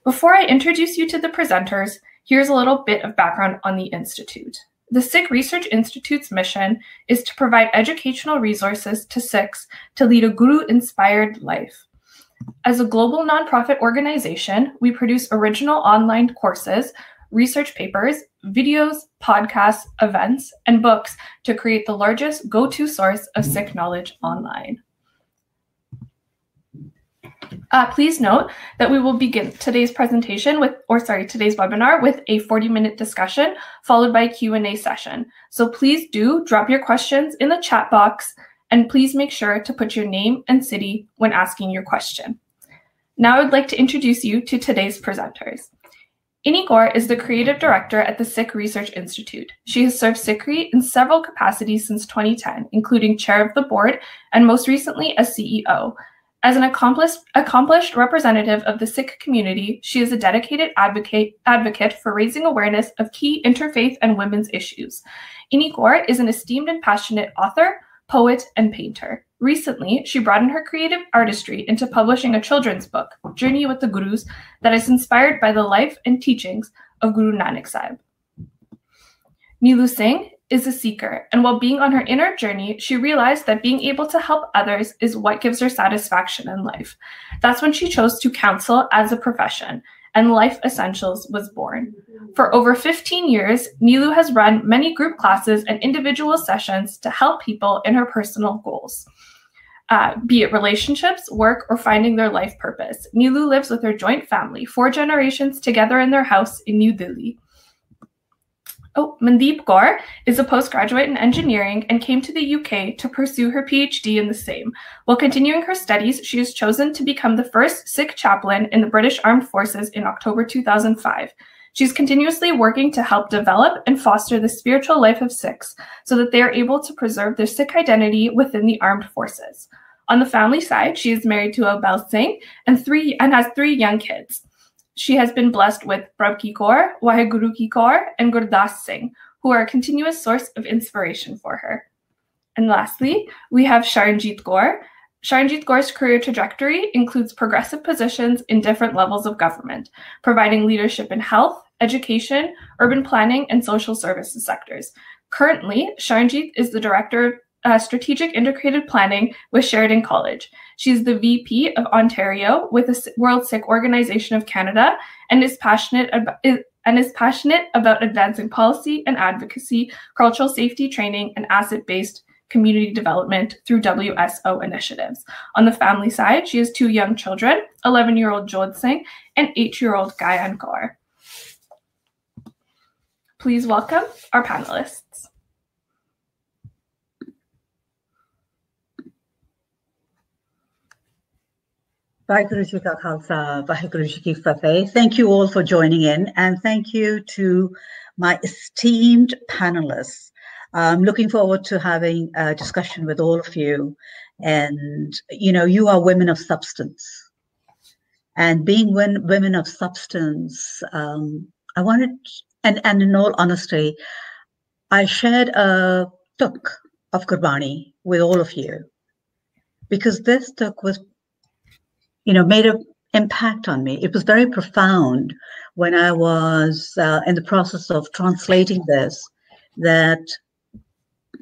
Before I introduce you to the presenters, here's a little bit of background on the Institute. The Sikh Research Institute's mission is to provide educational resources to Sikhs to lead a Guru-inspired life. As a global nonprofit organization, we produce original online courses, research papers, videos, podcasts, events, and books to create the largest go-to source of Sikh knowledge online. Please note that we will begin today's webinar with a 40-minute discussion followed by a Q&A session. So please do drop your questions in the chat box, and please make sure to put your name and city when asking your question. Now I'd like to introduce you to today's presenters. Inni Kaur is the creative director at the Sikh Research Institute. She has served Sikhi in several capacities since 2010, including chair of the board and most recently as CEO. As an accomplished representative of the Sikh community, she is a dedicated advocate for raising awareness of key interfaith and women's issues. Inni Kaur is an esteemed and passionate author, poet, and painter. Recently, she broadened her creative artistry into publishing a children's book, Journey with the Gurus, that is inspired by the life and teachings of Guru Nanak Sahib. Neelu Singh is a seeker, and while being on her inner journey, she realized that being able to help others is what gives her satisfaction in life. That's when she chose to counsel as a profession, and Life Essentials was born. For over 15 years, Neelu has run many group classes and individual sessions to help people in her personal goals, be it relationships, work, or finding their life purpose. Neelu lives with her joint family, 4 generations together in their house in New Delhi. Mandeep Kaur is a postgraduate in engineering and came to the UK to pursue her PhD in the same. While continuing her studies, she has chosen to become the first Sikh chaplain in the British Armed Forces in October 2005. She's continuously working to help develop and foster the spiritual life of Sikhs so that they are able to preserve their Sikh identity within the armed forces. On the family side, she is married to Abel Singh and has 3 young kids. She has been blessed with Prabh Ki Kaur, Waheguru Ki Kaur, and Gurdas Singh, who are a continuous source of inspiration for her. And lastly, we have Sharanjeet Kaur. Sharanjeet Kaur's career trajectory includes progressive positions in different levels of government, providing leadership in health, education, urban planning, and social services sectors. Currently, Sharanjeet is the director of Strategic Integrated Planning with Sheridan College. She's the VP of Ontario with the World Sikh Organization of Canada and is passionate about advancing policy and advocacy, cultural safety training, and asset-based community development through WSO initiatives. On the family side, she has 2 young children, 11-year-old Jodh Singh and 8-year-old Gayan Kaur. Please welcome our panelists. Thank you all for joining in, and thank you to my esteemed panelists. I'm looking forward to having a discussion with all of you. And, you are women of substance. And being women of substance, I wanted, and in all honesty, I shared a tuk of Gurbani with all of you, because this tuk was made an impact on me. It was very profound when I was in the process of translating this, that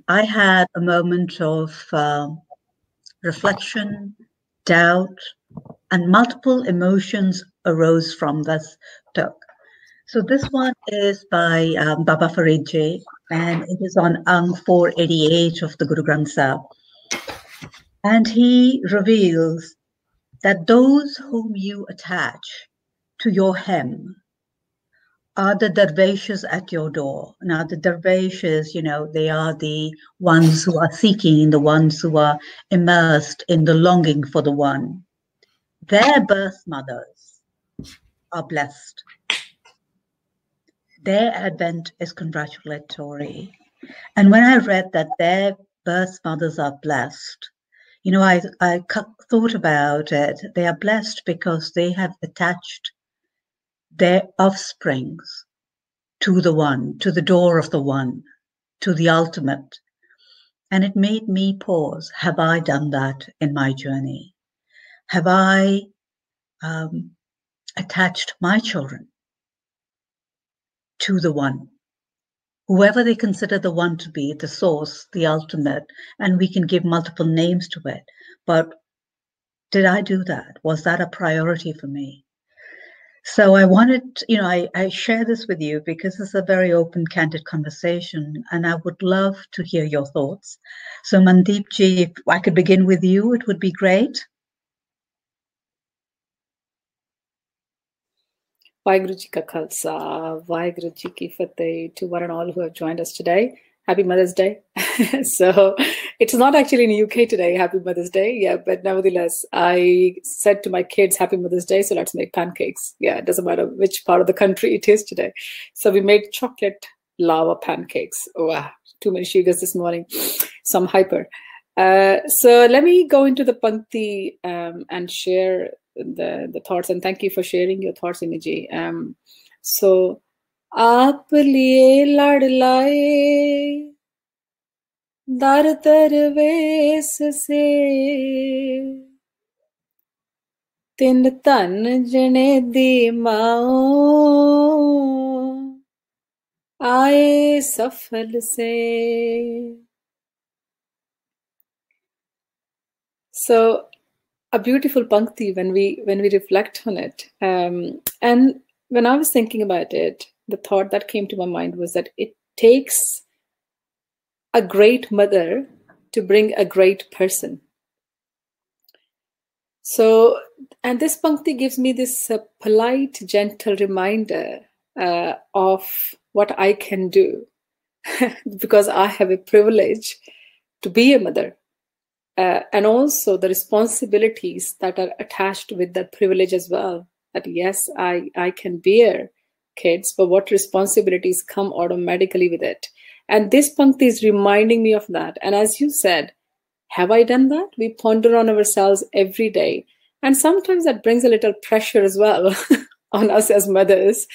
I had a moment of reflection, doubt, and multiple emotions arose from this tuk. So this one is by Baba Farid Ji, and it is on Ang 488 of the Guru Granth Sahib. And he reveals that those whom you attach to your hem are the dervishes at your door. Now, the dervishes, they are the ones who are seeking, the ones who are immersed in the longing for the one. Their birth mothers are blessed. Their advent is congratulatory. And when I read that their birth mothers are blessed, I thought about it. They are blessed because they have attached their offsprings to the one, to the door of the one, to the ultimate. And it made me pause. Have I done that in my journey? Have I attached my children to the one, whoever they consider the one to be, the source, the ultimate, and we can give multiple names to it. But did I do that? Was that a priority for me? So I wanted, I share this with you because it's a very open, candid conversation, and I would love to hear your thoughts. So Mandeep ji, if I could begin with you, it would be great. Vaheguru Ji Ka Khalsa, Vaheguru Ji Ki Fateh, to one and all who have joined us today. Happy Mother's Day. So it's not actually in the UK today, Happy Mother's Day. Yeah, but nevertheless, I said to my kids, Happy Mother's Day, so let's make pancakes. Yeah, it doesn't matter which part of the country it is today. So we made chocolate lava pancakes. Wow, too many sugars this morning. So I'm hyper. So let me go into the Pankti and share the thoughts, and thank you for sharing your thoughts, Inni ji. So आप लिए लड़ लाए दर तरवेस से तिन धन जनेदी माओ आए सफल से. So a beautiful Pankti when we reflect on it. And when I was thinking about it, the thought that came to my mind was that it takes a great mother to bring a great person. So, and this Pankti gives me this polite, gentle reminder of what I can do because I have a privilege to be a mother. And also the responsibilities that are attached with that privilege as well. That yes, I can bear kids, but what responsibilities come automatically with it? And this Pankti is reminding me of that. And as you said, have I done that? We ponder on ourselves every day. And sometimes that brings a little pressure as well on us as mothers.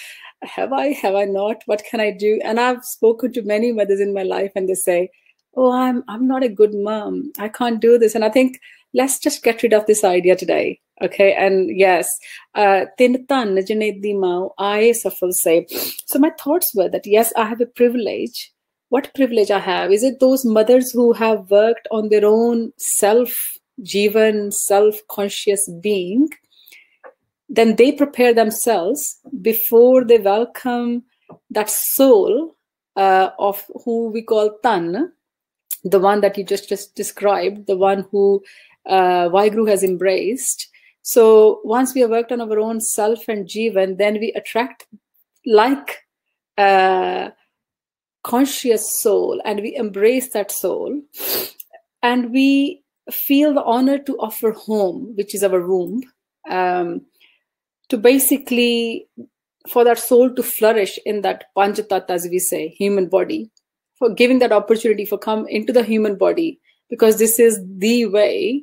Have I not? What can I do? And I've spoken to many mothers in my life and they say, oh, I'm not a good mom. I can't do this. And I think, let's just get rid of this idea today. Okay. And yes, tin tan janedi mao aaye safal se. So my thoughts were that, yes, I have a privilege. What privilege I have? Is it those mothers who have worked on their own self-jivan, self-conscious being? Then they prepare themselves before they welcome that soul of who we call Tan, the one that you just described, the one who Vaheguru has embraced. So once we have worked on our own self and jivan, then we attract like conscious soul, and we embrace that soul, and we feel the honor to offer home, which is our womb, to basically for that soul to flourish in that Panchatat, as we say, human body, for giving that opportunity for come into the human body, because this is the way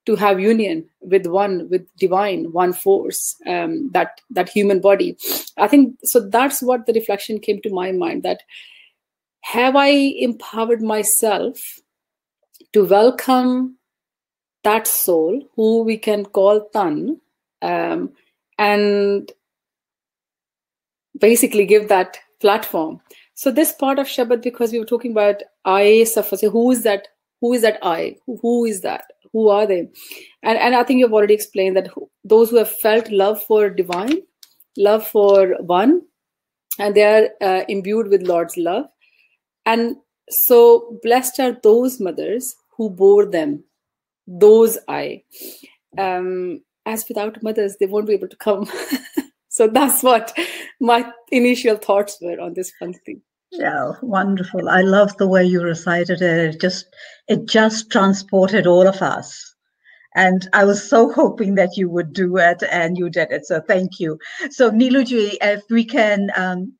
to have union with one, with divine, one force, that human body. I think, so that's what the reflection came to my mind, that have I empowered myself to welcome that soul, who we can call Tan, and basically give that platform. So this part of Shabad, because we were talking about I suffer, so who is that? Who is that I? Who is that? Who are they? And I think you've already explained that those who have felt love for divine, love for one, and they are imbued with Lord's love. And so blessed are those mothers who bore them, those I. As without mothers, they won't be able to come. So that's what my initial thoughts were on this Pankti. Yeah, wonderful. I love the way you recited it. It just transported all of us. And I was so hoping that you would do it, and you did it. So thank you. So Neelu ji, if we can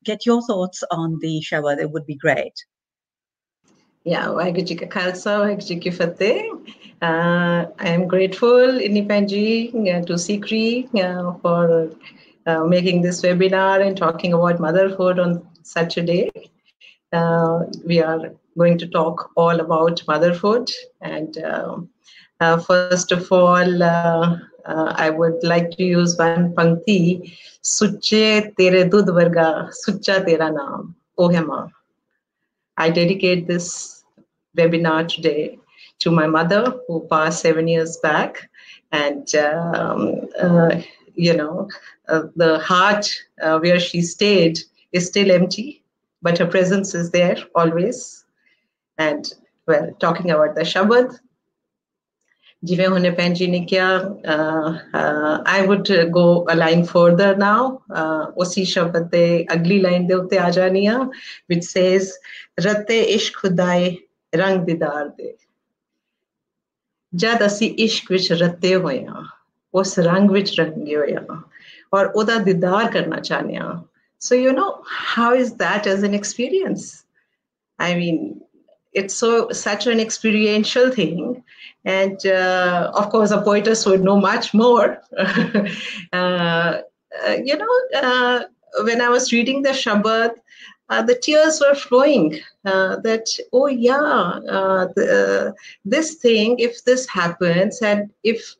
get your thoughts on the Shabad, it would be great. Yeah, Vaheguru Ji Ka Khalsa, Vaheguru Ji Ki Fateh. I am grateful, Inni Kaur, to Sikhi for making this webinar and talking about motherhood on such a day. We are going to talk all about motherhood. And first of all, I would like to use one pankti, Suche tere dudh varga, sucha tera naam, O hai maa. I dedicate this webinar today to my mother who passed 7 years back. And, the heart where she stayed is still empty, but her presence is there always. And, well, talking about the Shabad, ਜਿਵੇਂ ਹੁਣੇ ਭੈਣ ਜੀ ਨੇ ਕਿਹਾ I would go a line further now. ਉਸੀ ਸ਼ਬਦ ਦੇ ਅਗਲੀ ਲਾਈਨ ਦੇ ਉੱਤੇ ਆ ਜਾਣੀ ਆ, which says ਰਤੇ ਇਸ਼ਕ ਖੁਦਾਏ ਰੰਗ ਦੀਦਾਰ ਦੇ। ਜਦ ਅਸੀਂ ਇਸ਼ਕ ਵਿੱਚ ਰਤੇ ਹੋਏ ਹਾਂ, ਉਸ ਰੰਗ ਵਿੱਚ ਰੰਗੇ ਹੋਏ ਹਾਂ ਔਰ ਉਹਦਾ ਦੀਦਾਰ ਕਰਨਾ ਚਾਹੁੰਦੇ ਹਾਂ। So you know, how is that as an experience? I mean, it's such an experiential thing. And of course, a poetess would know much more. When I was reading the Shabad, the tears were flowing. That, oh yeah, this thing, if this happens, and if,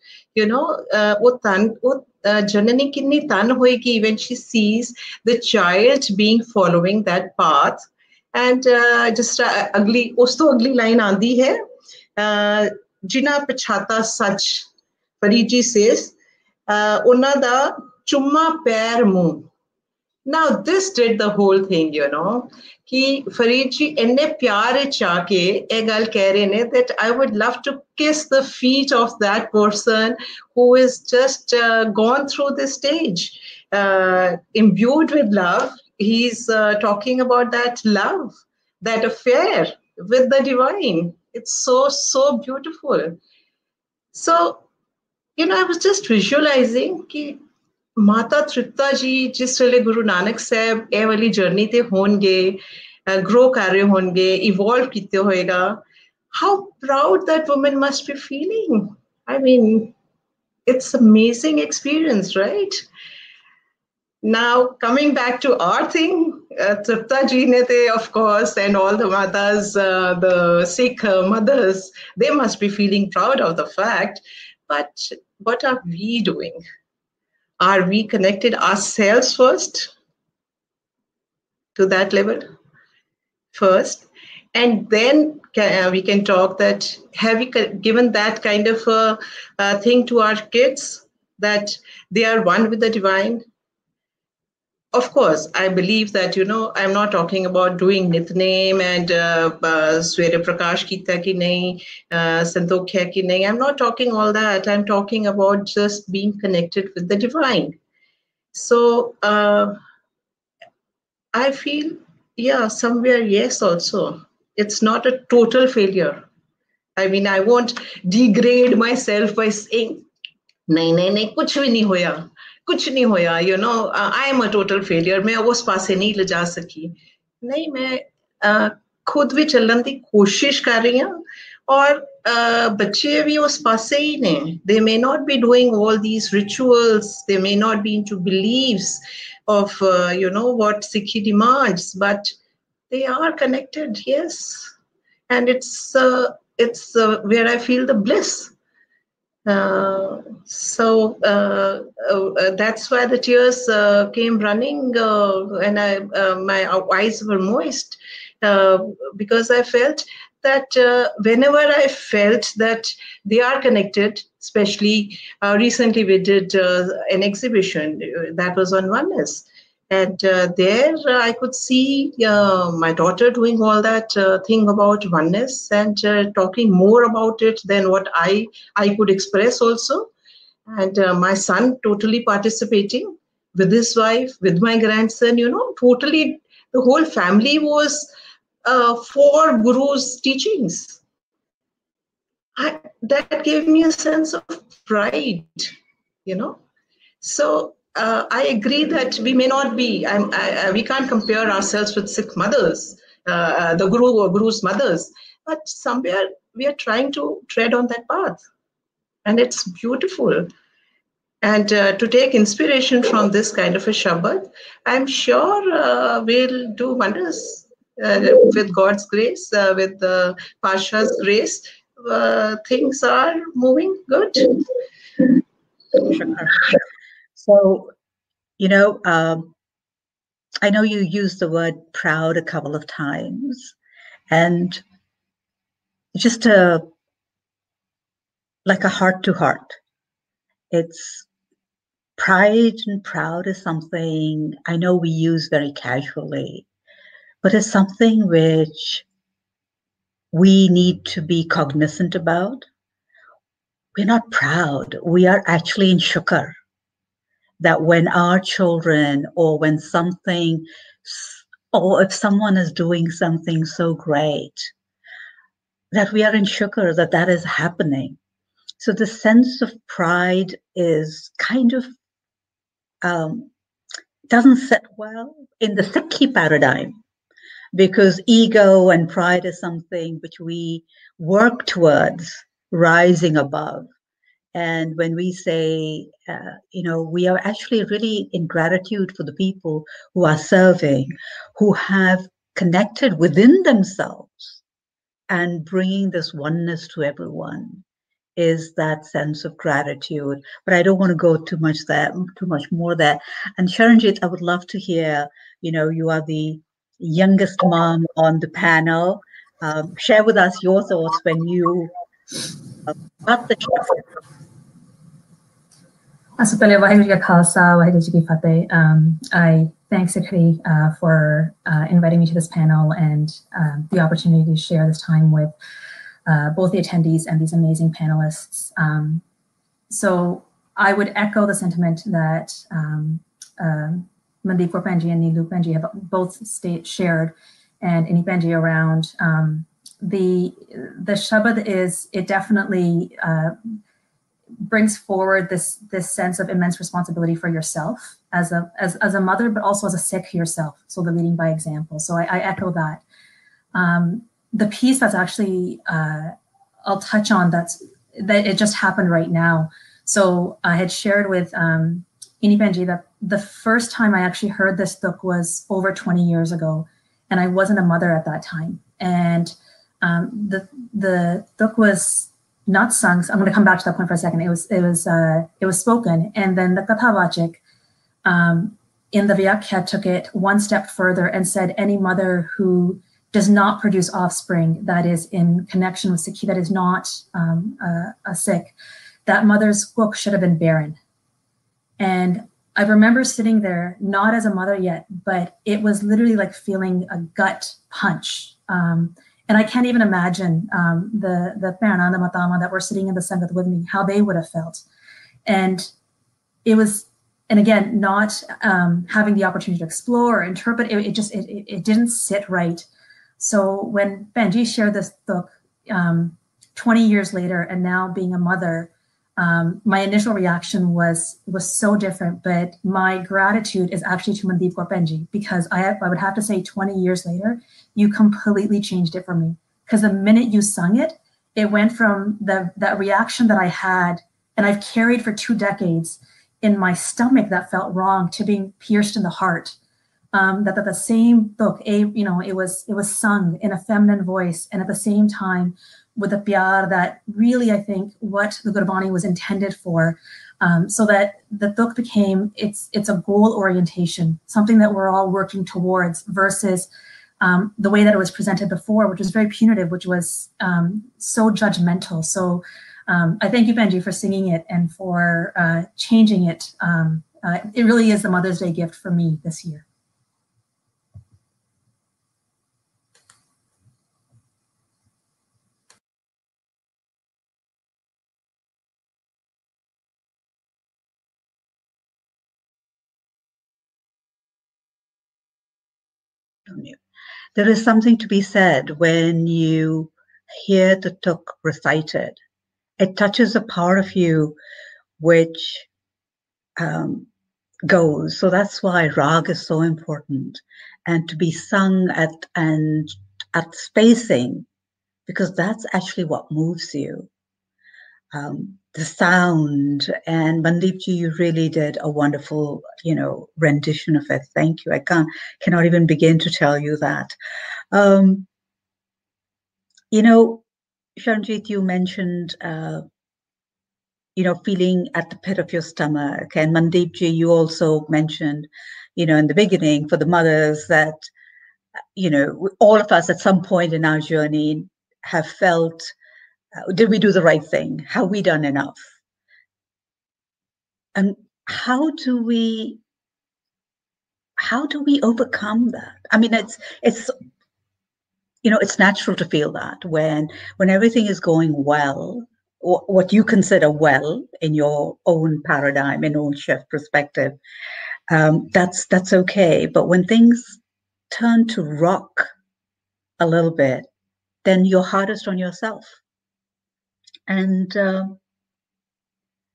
Janani kinni tan hoegi when she sees the child being following that path. And just us to agli line aandi hai, jina pachhata sach, Farid ji says, ਉਹਨਾਂ ਦਾ ਚੁੰਮਾ ਪੈਰ ਮੂੰਹ। Now this did the whole thing, कि Farid ji ਇੰਨੇ ਪਿਆਰ ਵਿੱਚ ਆ ਕੇ ਇਹ ਗੱਲ ਕਹਿ ਰਹੇ ਨੇ that I would love to kiss the feet of that person who is just gone through this stage, imbued with love. He's talking about that love, that affair with the divine. It's so beautiful. So, I was just visualizing कि माता तृप्ता जी जिस वेले गुरु नानक साहब ए वाली journey ते होंगे, grow कर रहे होंगे, इवॉल्व किते होएगा, how proud that woman must be feeling. I mean, it's amazing experience, right? Now, coming back to our thing, Tripta ji ne te, of course, and all the matas, the Sikh mothers, they must be feeling proud of the fact. But what are we doing? Are we connected ourselves first to that level first? And then we can talk that, have we given that kind of a thing to our kids, that they are one with the divine? Of course, I believe that, I'm not talking about doing Nitnem and Swere Prakash Kita ki nahi, Santokh hai ki nahi. I'm not talking all that. I'm talking about just being connected with the divine. So I feel, somewhere, yes, also. It's not a total failure. I mean, I won't degrade myself by saying, nahi, kuch bhi nahi hoya. कुछ नहीं होया, I am a total failure, मैं उस पास से नहीं ले जा सकी। नहीं, मैं खुद भी चलने की कोशिश कर रही हूँ और बच्चे भी उस पास से ही ने। They may not be doing all these rituals, they may not be into beliefs of what Sikhi demands, but they are connected, yes, and it's where I feel the bliss. So that's why the tears came running, and my eyes were moist, because I felt that whenever I felt that they are connected, especially recently we did an exhibition that was on oneness. And there I could see my daughter doing all that thing about oneness and talking more about it than what I could express also. And my son totally participating with his wife, with my grandson, totally the whole family was for Guru's teachings. That gave me a sense of pride, So I agree that we may not be, we can't compare ourselves with Sikh mothers, the Guru or Guru's mothers, but somewhere we are trying to tread on that path. And it's beautiful. And to take inspiration from this kind of a Shabad, I'm sure we'll do wonders with God's grace, with the Pasha's grace. Things are moving good. Shukar. So, you know, I know you used the word proud a couple of times, and just like a heart to heart. It's pride and proud is something I know we use very casually, but it's something which we need to be cognizant about. We're not proud. We are actually in shukar that when our children or when something, or if someone is doing something so great, that we are in shukar that that is happening. So the sense of pride is kind of doesn't sit well in the Sikhi paradigm, because ego and pride is something which we work towards rising above. And when we say, we are actually really in gratitude for the people who are serving, who have connected within themselves and bringing this oneness to everyone, is that sense of gratitude. But I don't want to go too much more there. And Sharanjeet, I would love to hear, you are the youngest mom on the panel. Share with us your thoughts when you got the chance. So ਪਹਿਲੇ ਵਾਹਿਗੁਰੂ ਜੀ ਕਾ ਖਾਲਸਾ ਵਾਹਿਗੁਰੂ ਜੀ ਕੀ ਫਤਿਹ. I thank Sikhi for inviting me to this panel and the opportunity to share this time with both the attendees and these amazing panelists. So I would echo the sentiment that Mandeep Kaur and Neelu Kaur have both shared, and Inni Kaur around the Shabad it definitely brings forward this sense of immense responsibility for yourself as a mother, but also as a Sikh yourself. So the leading by example. So I echo that. The piece that's actually I'll touch on that it just happened right now. So I had shared with Inni Kaur that the first time I actually heard this book was over 20 years ago, and I wasn't a mother at that time. And the book was not sung. So I'm going to come back to that point for a second. It was spoken, and then the Kathavachik in the Vyakhya took it one step further and said any mother who does not produce offspring that is in connection with Sikhi, that is not a Sikh, that mother's book should have been barren. And I remember sitting there, not as a mother yet, but it was literally like feeling a gut punch. And I can't even imagine the Parana and the Matama that were sitting in the Sangat with me, how they would have felt. And it was, and again, not having the opportunity to explore or interpret, it didn't sit right. So when Benji shared this book 20 years later, and now being a mother, my initial reaction was so different. But my gratitude is actually to Mandeep Kaur Benji, because I would have to say 20 years later, you completely changed it for me. Because the minute you sung it, it went from that reaction that I had, and I've carried for 2 decades in my stomach that felt wrong, to being pierced in the heart. That the same book, it was sung in a feminine voice, and at the same time with a pyar that really, I think, what the Gurbani was intended for, so that the book became, it's a goal orientation, something that we're all working towards, versus the way that it was presented before, which was very punitive, which was so judgmental. So I thank you, Benji, for singing it and for changing it. It really is the Mother's Day gift for me this year. There is something to be said when you hear the tuk recited. It touches a part of you which goes. So that's why Rag is so important, and to be sung at spacing, because that's actually what moves you. The sound, and Mandeepji, you really did a wonderful, rendition of it. Thank you. I cannot even begin to tell you that. Sharanjeet, you mentioned feeling at the pit of your stomach. And Mandeep ji, you also mentioned, in the beginning for the mothers that, all of us at some point in our journey have felt, did we do the right thing? Have we done enough? And how do we overcome that? I mean, it's natural to feel that when everything is going well, what you consider well in your own paradigm, in own shift perspective, that's okay. But when things turn to rock a little bit, then you're hardest on yourself. And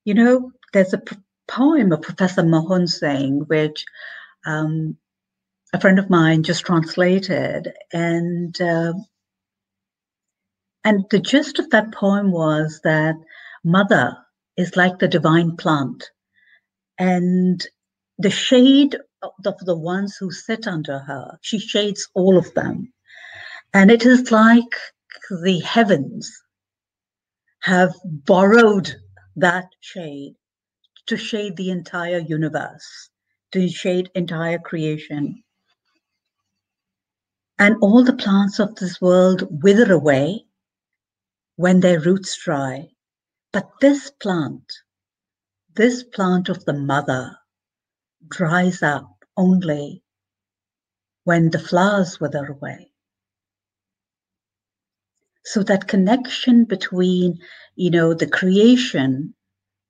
there's a poem of Professor Mohan Singh, which a friend of mine just translated, and the gist of that poem was that mother is like the divine plant, and the shade of the ones who sit under her, she shades all of them. And it is like the heavens have borrowed that shade to shade the entire universe, to shade entire creation. And all the plants of this world wither away when their roots dry. But this plant of the mother, dries up only when the flowers wither away. So that connection between, the creation,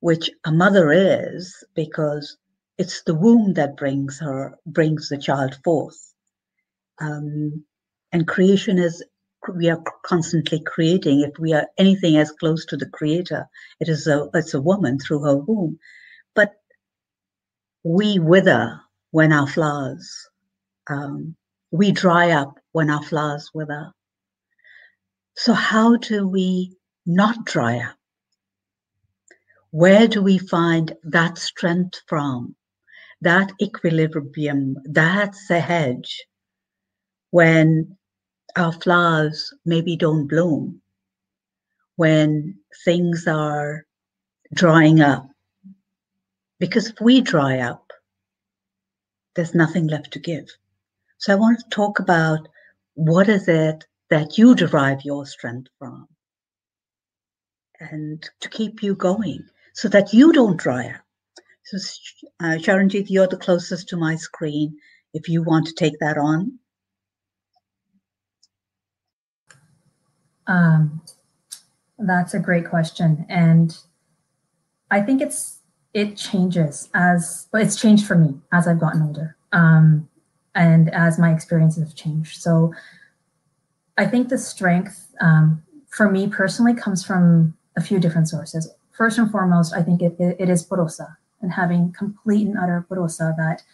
which a mother is, because it's the womb that brings the child forth. And creation is, we are constantly creating. If we are anything as close to the creator, it's a woman through her womb. But we wither when our flowers, we dry up when our flowers wither. So how do we not dry up? Where do we find that strength from, that equilibrium, that sahaj, when our flowers maybe don't bloom, when things are drying up? Because if we dry up, there's nothing left to give. So I want to talk about what is it that you derive your strength from, and to keep you going so that you don't dry up. So Sharanjeet, you're the closest to my screen. If you want to take that on. That's a great question. And I think it changes it's changed for me as I've gotten older, and as my experiences have changed. So I think the strength for me personally comes from a few different sources. First and foremost, I think it is bharosa, and having complete and utter bharosa that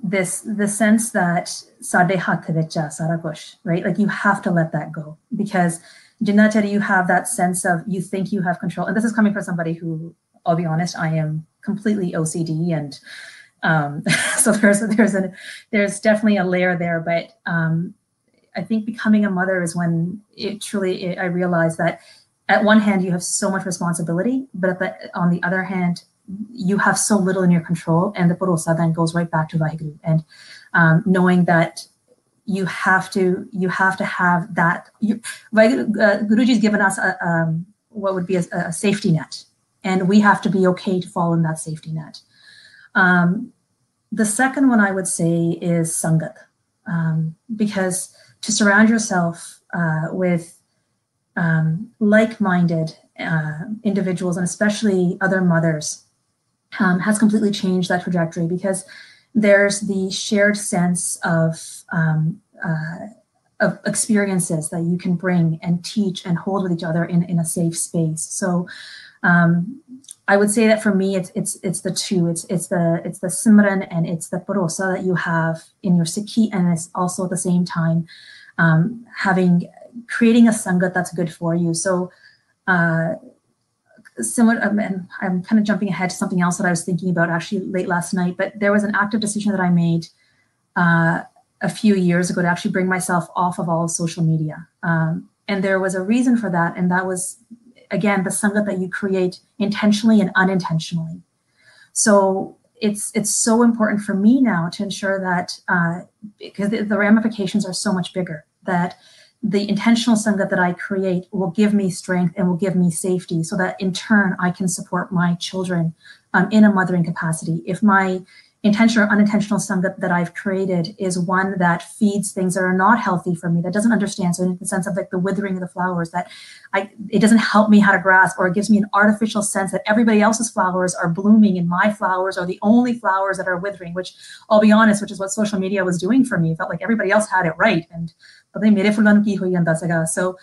the sense that sade hath vicha sara kuch, right? Like you have to let that go, because Janedi, you have that sense of, you think you have control. And this is coming from somebody who, I'll be honest, I am completely OCD, and so there's definitely a layer there. But I think becoming a mother is when I realized that at one hand you have so much responsibility, but on the other hand, you have so little in your control, and the bharosa then goes right back to Vaheguru, and knowing that you have to have that. Guruji's given us what would be a safety net, and we have to be okay to fall in that safety net. The second one I would say is sangat, because to surround yourself with like-minded individuals, and especially other mothers, has completely changed that trajectory, because there's the shared sense of experiences that you can bring and teach and hold with each other in a safe space. So I would say that for me, it's the two. It's the simran and it's the bharosa that you have in your Sikhi, and it's also at the same time creating a sangat that's good for you. So similar, and I'm kind of jumping ahead to something else that I was thinking about actually late last night, but there was an active decision that I made a few years ago to actually bring myself off of all social media. And there was a reason for that. And that was, again, the sangat that you create intentionally and unintentionally. So it's so important for me now to ensure that, because the ramifications are so much bigger, that the intentional sangat that I create will give me strength and will give me safety, so that in turn I can support my children in a mothering capacity. If my intentional or unintentional sangat that I've created is one that feeds things that are not healthy for me, that doesn't understand, so in the sense of like the withering of the flowers, that it doesn't help me how to grasp, or it gives me an artificial sense that everybody else's flowers are blooming and my flowers are the only flowers that are withering, which I'll be honest, which is what social media was doing for me. It felt like everybody else had it right. And so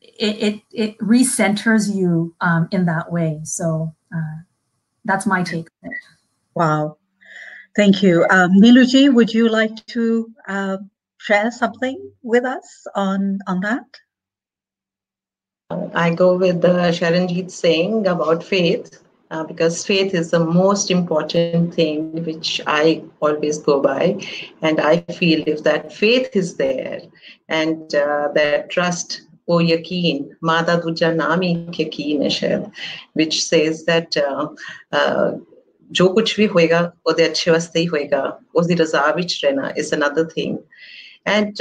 it recenters you in that way. So that's my take on it. Wow. Thank you. Neeluji, would you like to share something with us on that? I go with Sharanjeet saying about faith, because faith is the most important thing which I always go by. And I feel if that faith is there and that trust, o yakeen, Mada Duja Nami Yakeen hai, which says that जो कुछ भी होएगा ਉਹਦੇ अच्छे वास्ते ही होएगा, उसकी रज़ा विच रहना is another thing. And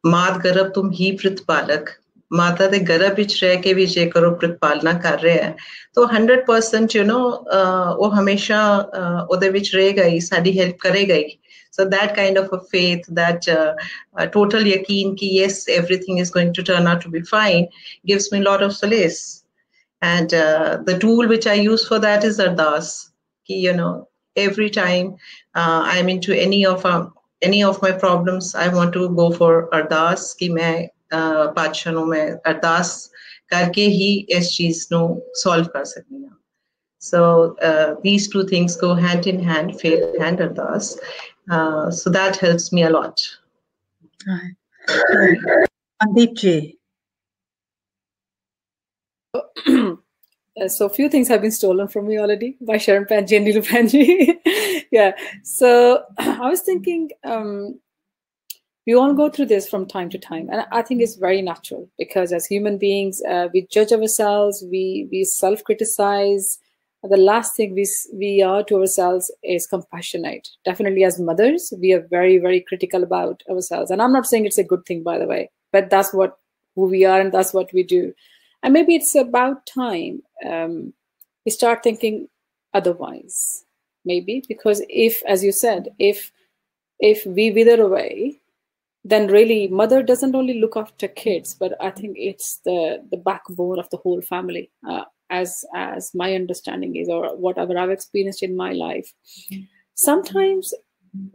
मात गर्भ तुम ही प्रतिपालक, माता दे गर्भ विच रह के भी जे करो प्रतिपालना कर रहे हैं तो 100% वो हमेशा ਉਹਦੇ विच रहेगा ही, साडी हेल्प करेगा ही. So that kind of a faith, that total yakin ki yes, everything is going to turn out to be fine, gives me a lot of solace. And the tool which I use for that is Ardas. Every time I'm into any of my problems, I want to go for Ardas. Ki main Paadshah mein Ardas karke hi is cheez no solve kar sakni haan. So these two things go hand in hand, faith and Ardas. So that helps me a lot. Mandeep ji. So a few things have been stolen from me already by Sharan Panji and Neelu Panji. Yeah. So I was thinking, we all go through this from time to time. And I think it's very natural because as human beings, we judge ourselves, we self-criticize. The last thing we are to ourselves is compassionate. Definitely as mothers, we are very, very critical about ourselves. And I'm not saying it's a good thing, by the way, but that's who we are and that's what we do. And maybe it's about time we start thinking otherwise, maybe, because if, as you said, if we wither away, then really mother doesn't only look after kids, but I think it's the backbone of the whole family, as my understanding is, or whatever I've experienced in my life. Sometimes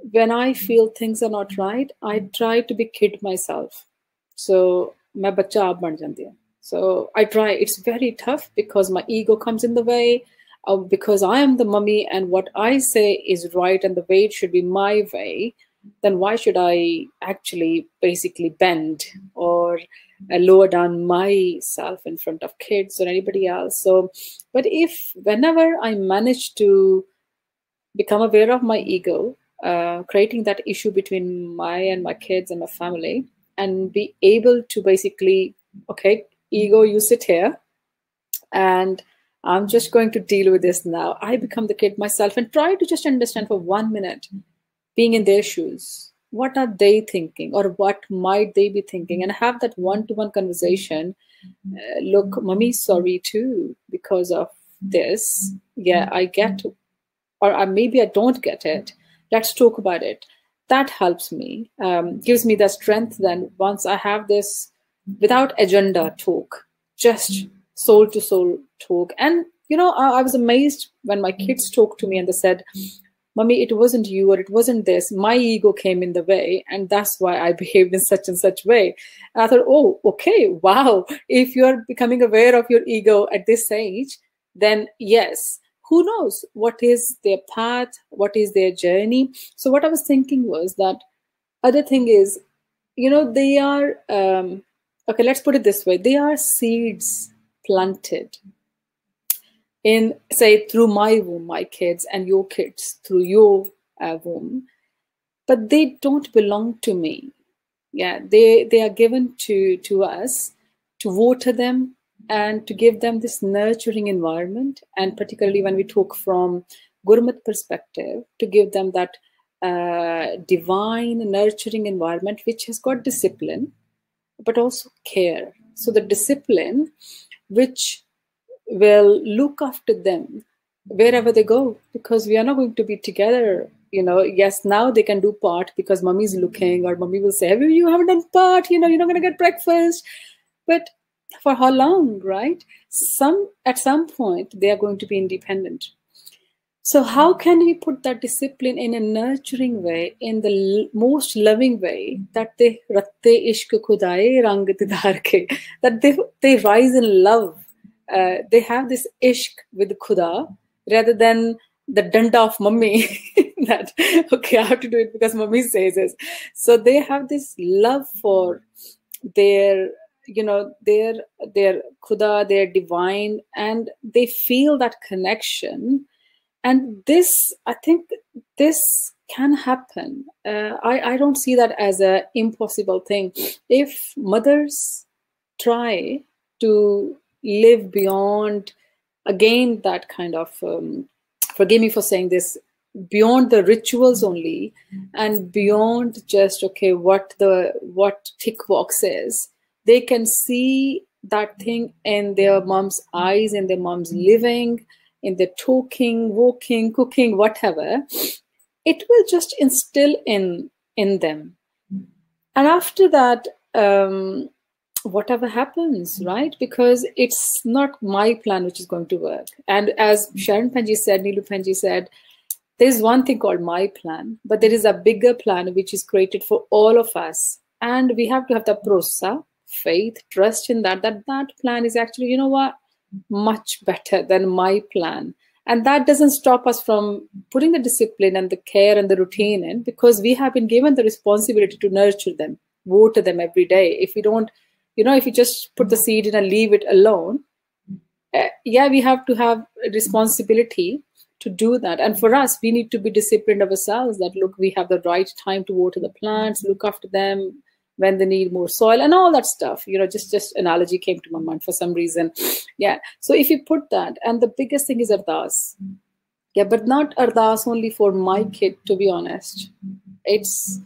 when I feel things are not right, I try to be kid myself. So, main bacha aap ban jandi hai. So I try. It's very tough because my ego comes in the way, because I am the mummy and what I say is right and the way it should be my way. Then why should I actually basically bend or lower down myself in front of kids or anybody else? So, but whenever I manage to become aware of my ego, creating that issue between my kids and my family, and be able to basically, okay, ego, you sit here and I'm just going to deal with this now. I become the kid myself and try to just understand for 1 minute, being in their shoes. What are they thinking or what might they be thinking? And have that one-to-one conversation. Look, mommy, sorry too, because of this. Yeah, I get, or maybe I don't get it. Let's talk about it. That helps me, gives me the strength then once I have this without agenda talk, just soul to soul talk. And, I was amazed when my kids talked to me and they said, Mommy, it wasn't you or it wasn't this. My ego came in the way and that's why I behaved in such and such way. And I thought, oh, okay, wow. If you're becoming aware of your ego at this age, then yes, who knows what is their path, what is their journey. So what I was thinking was that other thing is, they are, okay, let's put it this way. They are seeds planted in, say, through my womb, my kids, and your kids through your womb, but they don't belong to me. Yeah, they are given to us to water them and to give them this nurturing environment, and particularly when we talk from Gurmat perspective, to give them that divine nurturing environment which has got discipline but also care. So the discipline which will look after them wherever they go, because we are not going to be together. Yes, now they can do part because mommy's looking, or mommy will say, "Have you haven't done part, you're not going to get breakfast." But for how long, right? At some point they are going to be independent. So how can we put that discipline in a nurturing way, in the most loving way, that they ratte ishq khudaye rang didar ke, that they rise in love. They have this ishq with Khuda rather than the danda of mummy that, okay, I have to do it because mummy says this. So they have this love for their, their Khuda, their divine, and they feel that connection. And this, I think this can happen. I don't see that as an impossible thing. If mothers try to live beyond, again, that kind of, forgive me for saying this, beyond the rituals only, and beyond just, okay, what tick box is, they can see that thing in their mom's eyes, in their mom's living, in their talking, walking, cooking, whatever, it will just instill in them. And after that, whatever happens, right? Because it's not my plan which is going to work. And as Sharon Panji said, Neelu Panji said, there's one thing called my plan, but there is a bigger plan which is created for all of us. And we have to have the prosa, faith, trust in that plan is actually, you know what, much better than my plan. And that doesn't stop us from putting the discipline and the care and the routine in, because we have been given the responsibility to nurture them, water them every day. If we don't, if you just put the seed in and leave it alone, we have to have a responsibility to do that. And for us, we need to be disciplined ourselves that, look, we have the right time to water the plants, look after them when they need more soil and all that stuff. Just analogy came to my mind for some reason. Yeah. So if you put that, and the biggest thing is ardas. Yeah, but not ardas only for my kid, to be honest. It's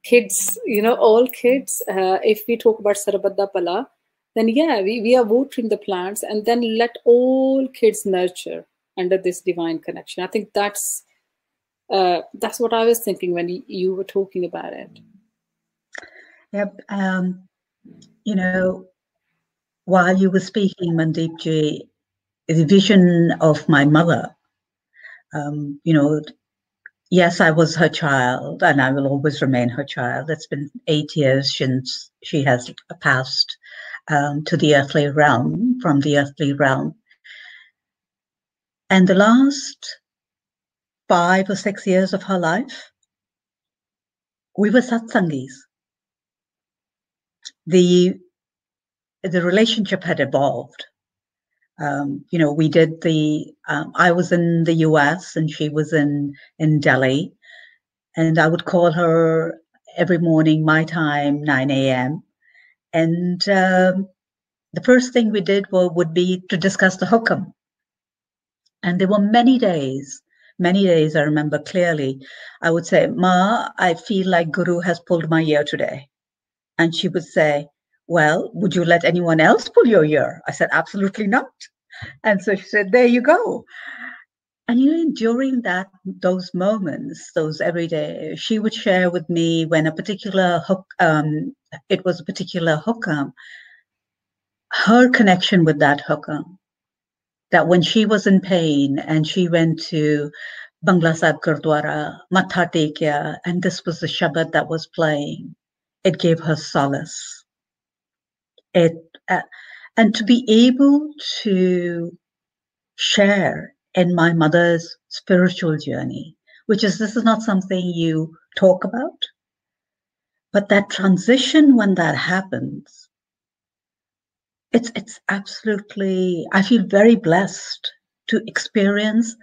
kids, all kids. If we talk about Sarabadda Pala, then we are watering the plants, and then let all kids nurture under this divine connection. I think that's what I was thinking when you were talking about it. Yep. While you were speaking, Mandeep ji, the vision of my mother, yes, I was her child, and I will always remain her child. It's been 8 years since she has passed to the earthly realm, from the earthly realm. And the last 5 or 6 years of her life, we were satsangis. The relationship had evolved. We did I was in the US and she was in Delhi, and I would call her every morning, my time, 9 a.m. And the first thing we did would be to discuss the hukam. And there were many days, I remember clearly, I would say, "Ma, I feel like Guru has pulled my ear today." And she would say, "Well, would you let anyone else pull your ear?" I said, "Absolutely not." And so she said, "There you go." And during those moments, those every day, she would share with me when a particular it was a particular hukam, her connection with that hukam, that when she was in pain and she went to Bangla Sahib Gurdwara, Matha Tekya, and this was the Shabad that was playing, it gave her solace. And to be able to share in my mother's spiritual journey, this is not something you talk about, but that transition, when that happens, it's absolutely, I feel very blessed to experience,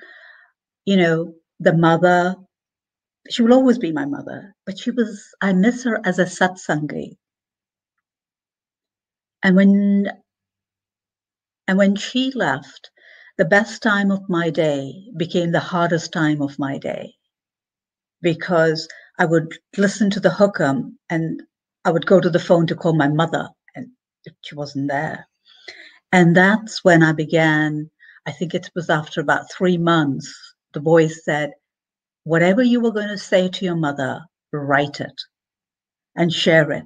the mother she will always be my mother, but I miss her as a satsangi. And when she left, the best time of my day became the hardest time of my day, because I would listen to the hukam and I would go to the phone to call my mother and she wasn't there. And that's when I began, I think it was after about 3 months, the voice said, whatever you were going to say to your mother, write it and share it.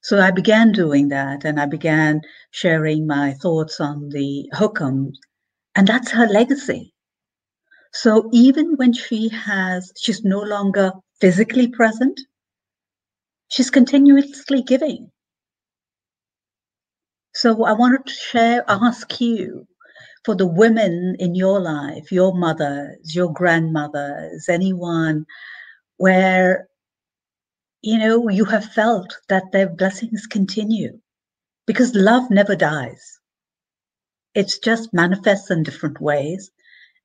So I began doing that, and I began sharing my thoughts on the hukams, and that's her legacy. So even when she's no longer physically present, she's continuously giving. So I wanted to ask you, for the women in your life, your mothers, your grandmothers, anyone where, you have felt that their blessings continue, because love never dies. It's just manifests in different ways.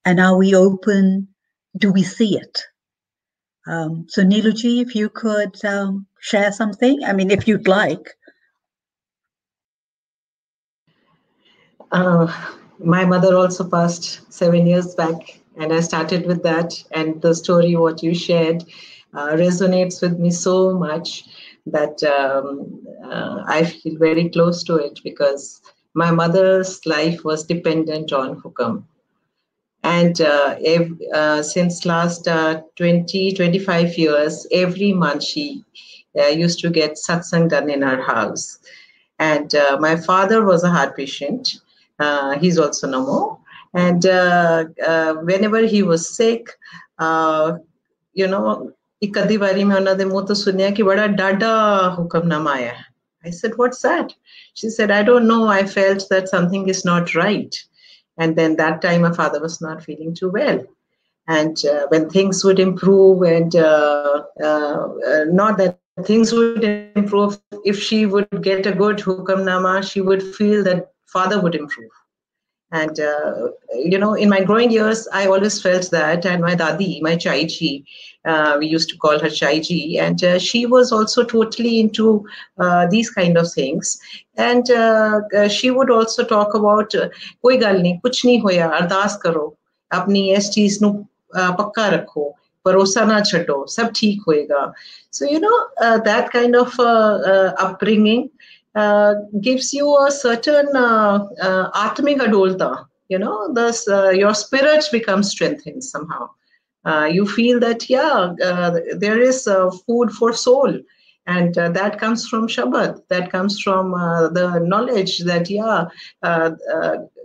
And are we open? Do we see it? So Neeluji, if you could share something, I mean, if you'd like. My mother also passed 7 years back, and I started with that. And the story what you shared resonates with me so much that I feel very close to it, because my mother's life was dependent on hukam. And since last 25 years, every month she used to get satsang done in her house. And my father was a heart patient. He's also no more. And whenever he was sick, एक आधी बारी में उन्होंने मुंह तो सुनिया कि बड़ा डाडा हुक्मनामा आया. I said, what's that? She said, I don't know. I felt that something is not right. And then that time my father was not feeling too well. And when things would improve, and not that things would improve, if she would get a good hukamnama, she would feel that father would improve. And, in my growing years, I always felt that. And my dadi, my chaiji, we used to call her chaiji, and she was also totally into these kind of things. And she would also talk about, koi gal nahi, kuch nahi hoya, ardas karo, apni is cheez nu pakka rakho, bharosa na chhado, sab theek hoega. So, that kind of upbringing gives you a certain atmik adolta, your spirit becomes strengthened somehow. You feel that, there is food for soul. And that comes from Shabad, that comes from the knowledge that,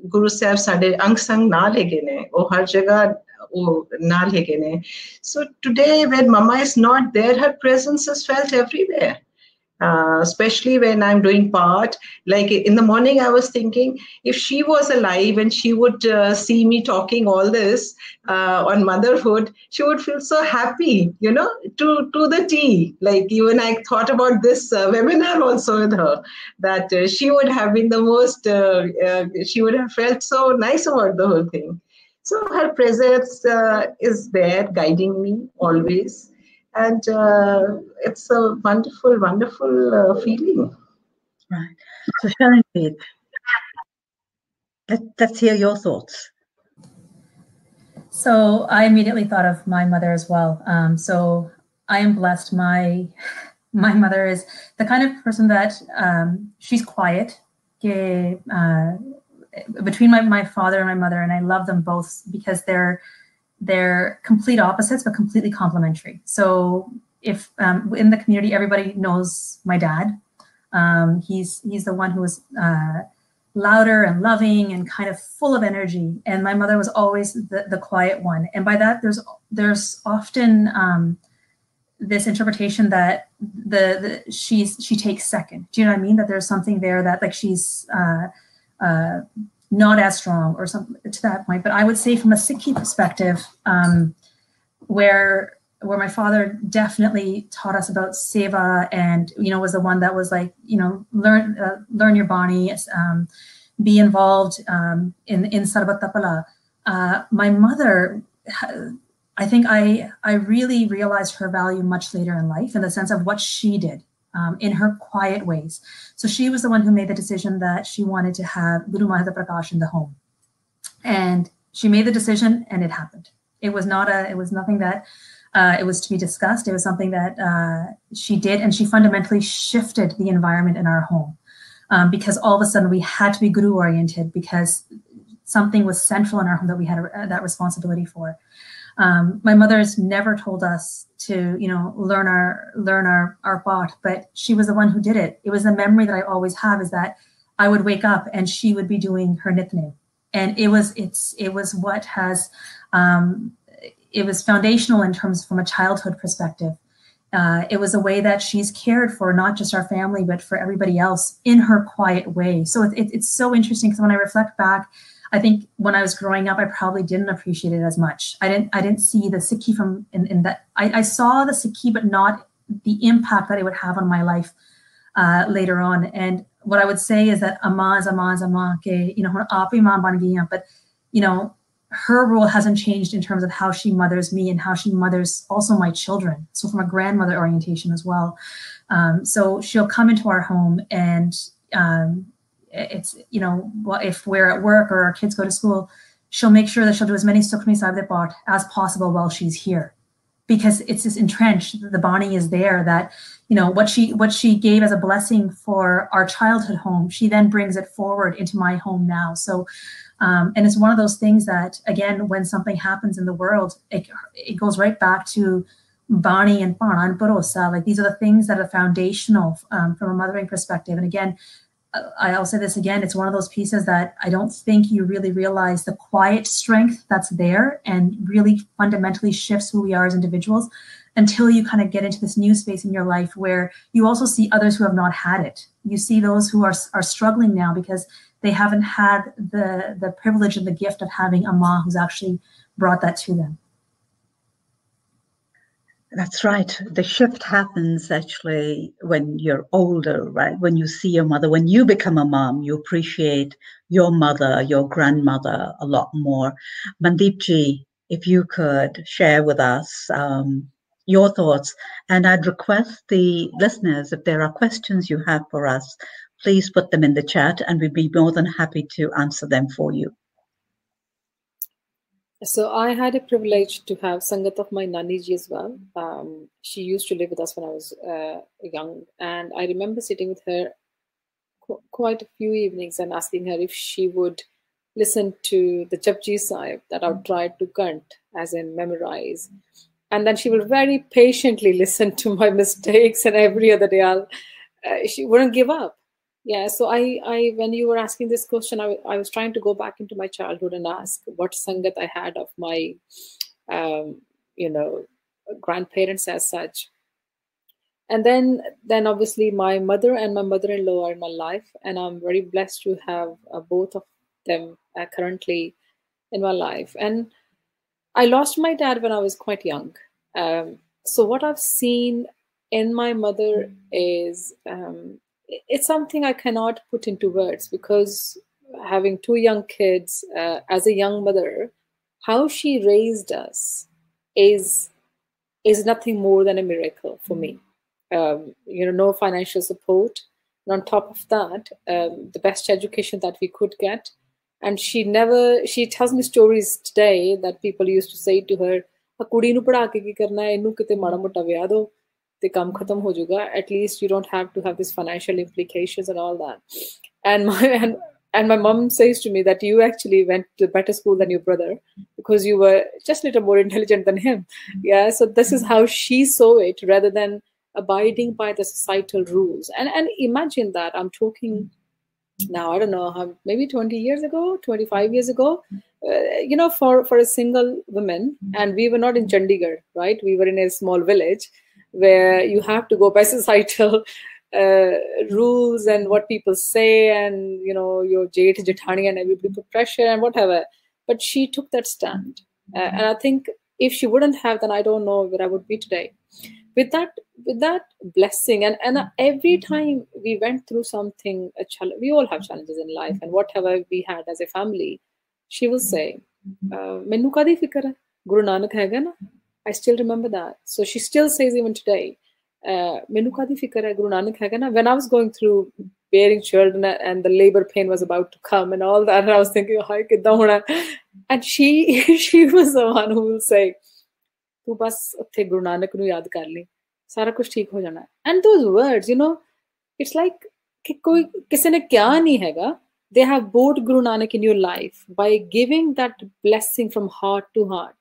Guru Sahib sade ang sang na legene, oh har jagah oh na legene. So today, when Mama is not there, her presence is felt everywhere. Especially when I'm doing part. Like in the morning, I was thinking, if she was alive and she would see me talking all this on motherhood, she would feel so happy, to the T. Like even I thought about this webinar also with her, that she would have been the most, she would have felt so nice about the whole thing. So her presence is there guiding me always. And it's a wonderful, wonderful feeling. Right. So Sharanjeet, let's hear your thoughts. So I immediately thought of my mother as well. So I am blessed. My mother is the kind of person that she's quiet. Between my father and my mother, and I love them both because they're complete opposites, but completely complementary. So if in the community, everybody knows my dad. He's the one who was louder and loving and kind of full of energy. And my mother was always the quiet one. And by that, there's often this interpretation that she takes second. Do you know what I mean? That there's something there that like she's not as strong or something to that point. But I would say from a Sikhi perspective, where my father definitely taught us about seva and, was the one that was like, learn your bani, be involved in Sarvat Tapala. My mother I think I really realized her value much later in life in the sense of what she did in her quiet ways. So she was the one who made the decision that she wanted to have Guru Mahata Prakash in the home. And she made the decision and it happened. It was nothing that it was to be discussed. It was something that she did, and she fundamentally shifted the environment in our home because all of a sudden we had to be Guru oriented because something was central in our home that we had that responsibility for. My mother has never told us to, learn our path, but she was the one who did it. It was the memory that I always have is that I would wake up and she would be doing her nitne. And it was what has, it was foundational in terms from a childhood perspective. It was a way that she's cared for not just our family, but for everybody else in her quiet way. So it's so interesting because when I reflect back, I think when I was growing up, I probably didn't appreciate it as much. I didn't see the Sikhi from in that. I saw the Sikhi, but not the impact that it would have on my life later on. And what I would say is that Amma is Amma, ke, aap hi maan ban gayi hain, but her role hasn't changed in terms of how she mothers me and how she mothers also my children. So from a grandmother orientation as well. So she'll come into our home and it's, if we're at work or our kids go to school, she'll make sure that she'll do as many Sukhmi Sahib de Path as possible while she's here. Because it's just entrenched, the bonding is there that, what she gave as a blessing for our childhood home, she then brings it forward into my home now. So, and it's one of those things that, again, when something happens in the world, it goes right back to Bani and Pana and Parosa. Like these are the things that are foundational from a mothering perspective. And again, I'll say this again, it's one of those pieces that I don't think you really realize the quiet strength that's there and really fundamentally shifts who we are as individuals until you kind of get into this new space in your life where you also see others who have not had it. You see those who are struggling now because they haven't had the privilege and the gift of having a mom who's actually brought that to them. That's right. The shift happens actually when you're older, right? When you see your mother, when you become a mom, you appreciate your mother, your grandmother a lot more. Mandeep ji, if you could share with us your thoughts, and I'd request the listeners, if there are questions you have for us, please put them in the chat and we'd be more than happy to answer them for you. So I had a privilege to have Sangat of my Nani ji as well. She used to live with us when I was young. And I remember sitting with her quite a few evenings and asking her if she would listen to the Japji Sahib that I would try to kant, as in memorize. And then she would very patiently listen to my mistakes, and every other day she wouldn't give up. Yeah, so I when you were asking this question, I was trying to go back into my childhood and ask what Sangat I had of my, grandparents as such. And then obviously my mother and my mother-in-law are in my life, and I'm very blessed to have both of them currently in my life. And I lost my dad when I was quite young. So what I've seen in my mother is it's something I cannot put into words, because having two young kids as a young mother, how she raised us is nothing more than a miracle for me. No financial support. And on top of that, the best education that we could get. And she tells me stories today that people used to say to her, "Kudi nu padha ke ki karna hai, inu kite mada mota vyah do, te kam khatam ho jayega. At least you don't have to have these financial implications and all that." And my mom says to me that you actually went to a better school than your brother because you were just a little more intelligent than him. Yeah, so this is how she saw it, rather than abiding by the societal rules. And imagine that I'm talking now, I don't know, maybe 20 years ago, 25 years ago, for a single woman, and we were not in Chandigarh, right? We were in a small village where you have to go by societal rules and what people say, and your Jeth, Jethani and everybody put pressure and whatever. But she took that stand. And I think if she wouldn't have, then I don't know where I would be today. With that blessing, and every time we went through something, a challenge, we all have challenges in life, and whatever we had as a family, she will say, "Mainu kadi fikar hai? Guru Nanak हैगा ना, I still remember that. So she still says even today, मैनू कादी फिक्र है, Guru Nanak हैगा ना. When I was going through bearing children and the labor pain was about to come and all that, and I was thinking, hi किद्दां होना, and she was the one who will say, तू बस उत्थे Guru Nanak नू याद कर ले, सारा कुछ ठीक हो जाना. And those words, you know, it's like कि कोई किसी ने क्या नहीं हैगा. They have brought Guru Nanak in your life by giving that blessing from heart to heart.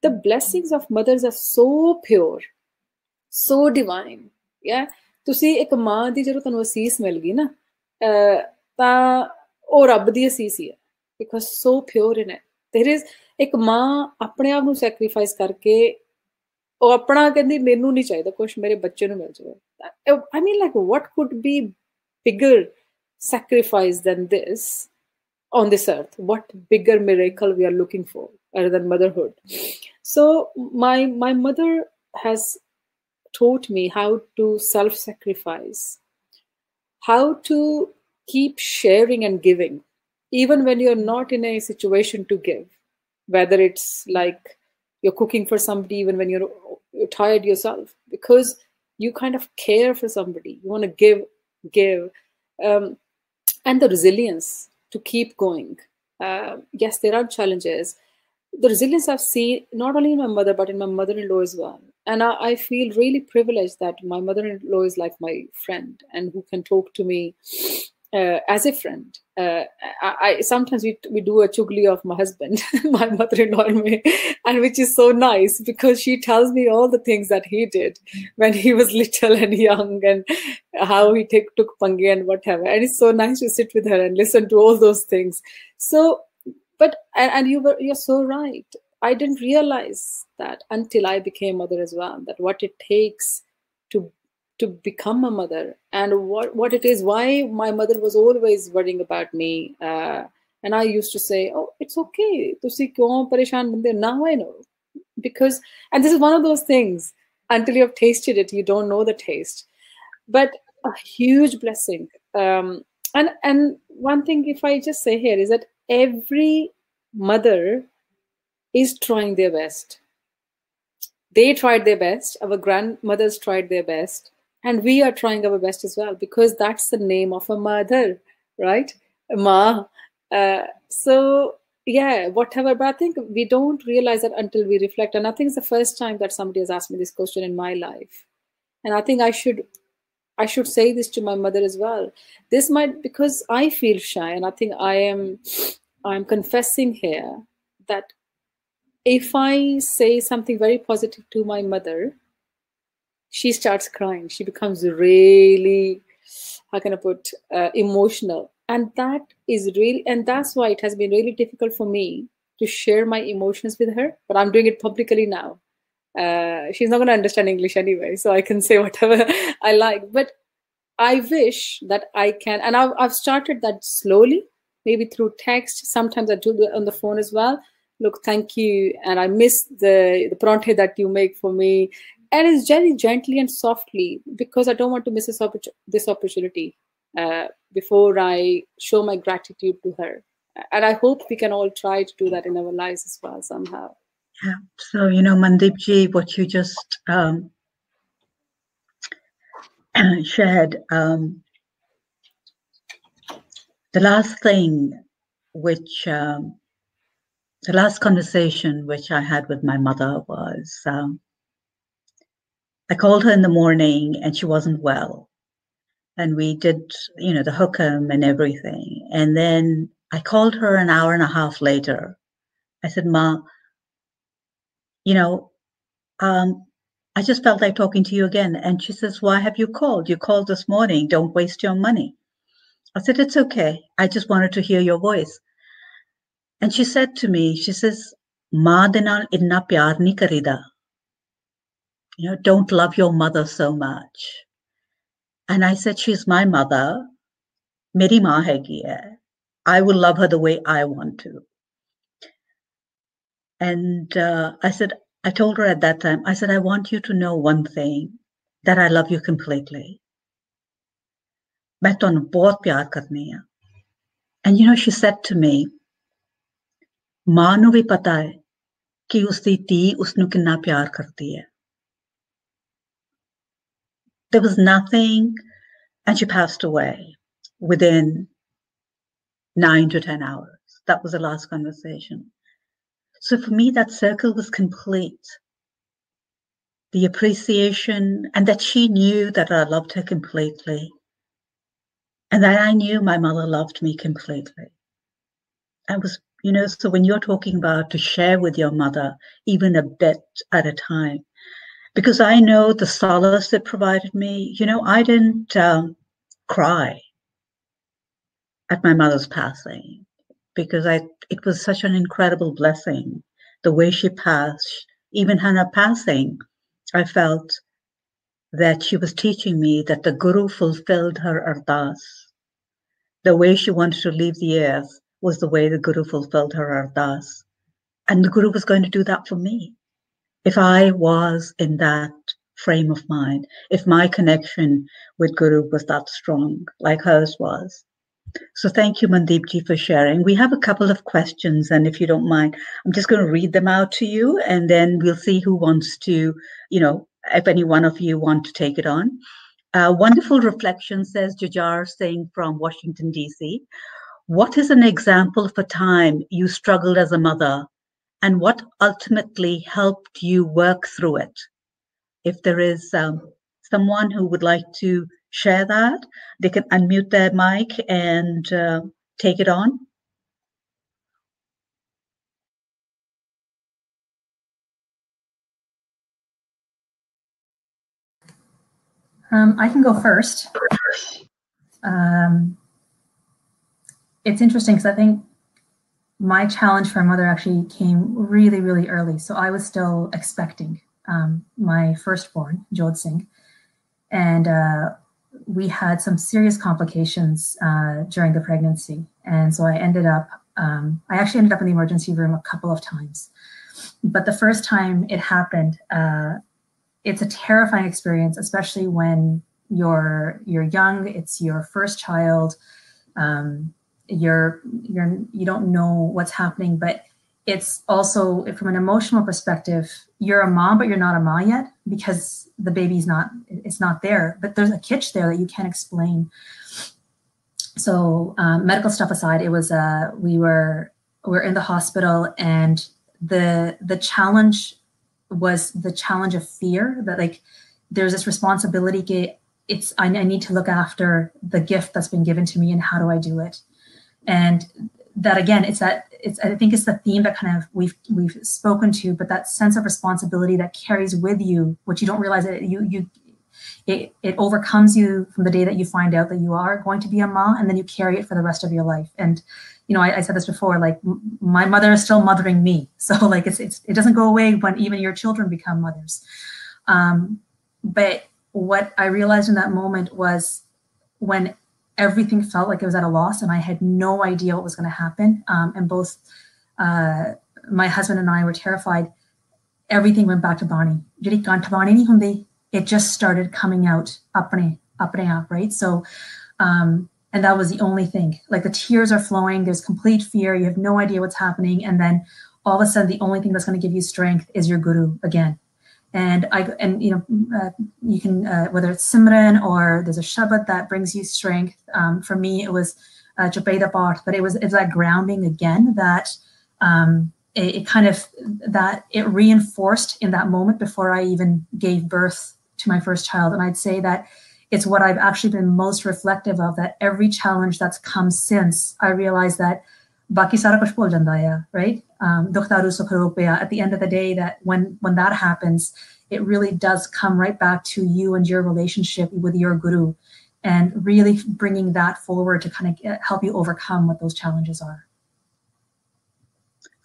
The blessings of mothers are so pure, so divine. Yeah, ਤੁਸੀਂ ਇੱਕ ਮਾਂ ਦੀ ਜਦੋਂ ਤੁਹਾਨੂੰ ਅਸੀਸ ਮਿਲ ਗਈ ਨਾ, ਤਾਂ ਉਹ ਰੱਬ ਦੀ ਅਸੀਸ ਹੀ ਹੈ, because so pure in it. There is ਇੱਕ ਮਾਂ ਆਪਣੇ ਆਪ ਨੂੰ ਸੈਕਰੀਫਾਈਸ ਕਰਕੇ ਉਹ ਆਪਣਾ ਕਹਿੰਦੀ ਮੈਨੂੰ ਨਹੀਂ ਚਾਹੀਦਾ ਕੁਛ, ਮੇਰੇ ਬੱਚੇ ਨੂੰ ਮਿਲ ਜਾਵੇ. I mean, like, what could be bigger sacrifice than this on this earth? What bigger miracle we are looking for other than motherhood? So my mother has taught me how to self-sacrifice, how to keep sharing and giving, even when you're not in a situation to give, whether it's like you're cooking for somebody, even when you're tired yourself, because you kind of care for somebody, you want to give, and the resilience to keep going. Yes, there are challenges. The resilience I've seen not only in my mother but in my mother-in-law as well, and I feel really privileged that my mother-in-law is like my friend and who can talk to me as a friend. I sometimes we do a chugli of my husband, my mother-in-law and me, and which is so nice because she tells me all the things that he did when he was little and young and how he took pange and whatever. And it's so nice to sit with her and listen to all those things. So, but and you're so right. I didn't realize that until I became mother as well, that what it takes to become a mother, and what it is, why my mother was always worrying about me, and I used to say, oh, it's okay, tusi kyon pareshan bande. Now I know, because, and this is one of those things, until you have tasted it you don't know the taste, but a huge blessing. And one thing, if I just say here, is that every mother is trying their best. They tried their best, our grandmothers tried their best, and we are trying our best as well, because that's the name of a mother, right? Ma. So yeah, whatever. But I think we don't realize that until we reflect. And I think it's the first time that somebody has asked me this question in my life. And I think I should say this to my mother as well. This might, because I feel shy, and I think I'm confessing here that if I say something very positive to my mother, she starts crying. She becomes really, how can I put, emotional. And that is really, and that's why it has been really difficult for me to share my emotions with her. But I'm doing it publicly now. She's not going to understand English anyway, so I can say whatever I like. But I wish that I can, and I've started that slowly, maybe through text. Sometimes I do it on the phone as well. Look, thank you, and I miss the parathe that you make for me. And it's very gently and softly, because I don't want to miss this opportunity before I show my gratitude to her. And I hope we can all try to do that in our lives as well somehow. Yeah. So, you know, Mandeep ji, what you just shared, the last thing which, the last conversation which I had with my mother was, I called her in the morning and she wasn't well. And we did, you know, the hukam and everything. And then I called her an hour and a half later. I said, Ma, you know, I just felt like talking to you again. And she says, why have you called? You called this morning. Don't waste your money. I said, it's okay. I just wanted to hear your voice. And she said to me, she says, Ma de naal inna pyar nahi karida. You know, don't love your mother so much. And I said, she's my mother. Meri maa haigi hai. I will love her the way I want to. And I told her at that time, I said, I want you to know one thing, that I love you completely. Main tonu bahut pyar karni hai. And you know, she said to me, Maa nu bhi pata hai कि उसदी धी उसनू किन्ना प्यार करती है. There was nothing, and she passed away within 9 to 10 hours. That was the last conversation. So for me, that circle was complete. The appreciation, and that she knew that I loved her completely, and that I knew my mother loved me completely. I was, so when you're talking about to share with your mother, even a bit at a time, because I know the solace it provided me, I didn't cry at my mother's passing, because it was such an incredible blessing. The way she passed, even her passing, I felt that she was teaching me that the Guru fulfilled her ardas. The way she wanted to leave the earth was the way the Guru fulfilled her ardas. And the Guru was going to do that for me. If I was in that frame of mind, if my connection with Guru was that strong, like hers was. So thank you, Mandeep ji, for sharing. We have a couple of questions, and if you don't mind, I'm just going to read them out to you, and then we'll see who wants to, if any one of you want to take it on. Wonderful reflection, says Jajar Singh from Washington, D.C. What is an example of a time you struggled as a mother, and what ultimately helped you work through it? If there is someone who would like to share that, they can unmute their mic and take it on. I can go first. It's interesting because I think my challenge for a mother actually came really, really early. So I was still expecting my firstborn, Jodh Singh, and we had some serious complications during the pregnancy. And so I actually ended up in the emergency room a couple of times. But the first time it happened, it's a terrifying experience, especially when you're young, it's your first child, you don't know what's happening, but it's also, from an emotional perspective, you're a mom, but you're not a ma yet because the baby's not there, but there's a kitch there that you can't explain. So medical stuff aside, it was, we're in the hospital, and the challenge was the challenge of fear that, like, there's this responsibility. I need to look after the gift that's been given to me, and how do I do it? And that, again, I think it's the theme that kind of we've spoken to, but that sense of responsibility that carries with you, which you don't realize that it overcomes you from the day that you find out that you are going to be a ma, and then you carry it for the rest of your life. And I said this before, like, my mother is still mothering me, so like it doesn't go away when even your children become mothers. But what I realized in that moment was when everything felt like it was at a loss, and I had no idea what was going to happen. And both my husband and I were terrified. Everything went back to Bani. It just started coming out, apne aap, right? So, and that was the only thing. Like, the tears are flowing. There's complete fear. You have no idea what's happening, and then all of a sudden, the only thing that's going to give you strength is your guru again. And you can, whether it's Simran or there's a Shabad that brings you strength. For me, it was Jabeida Bart, but it's that grounding again that it reinforced in that moment before I even gave birth to my first child. And I'd say that it's what I've actually been most reflective of, that every challenge that's come since, I realized that Baki sara kuch bhul janda hai, right? At the end of the day, that when that happens, it really does come right back to you and your relationship with your guru, and really bringing that forward to kind of help you overcome what those challenges are.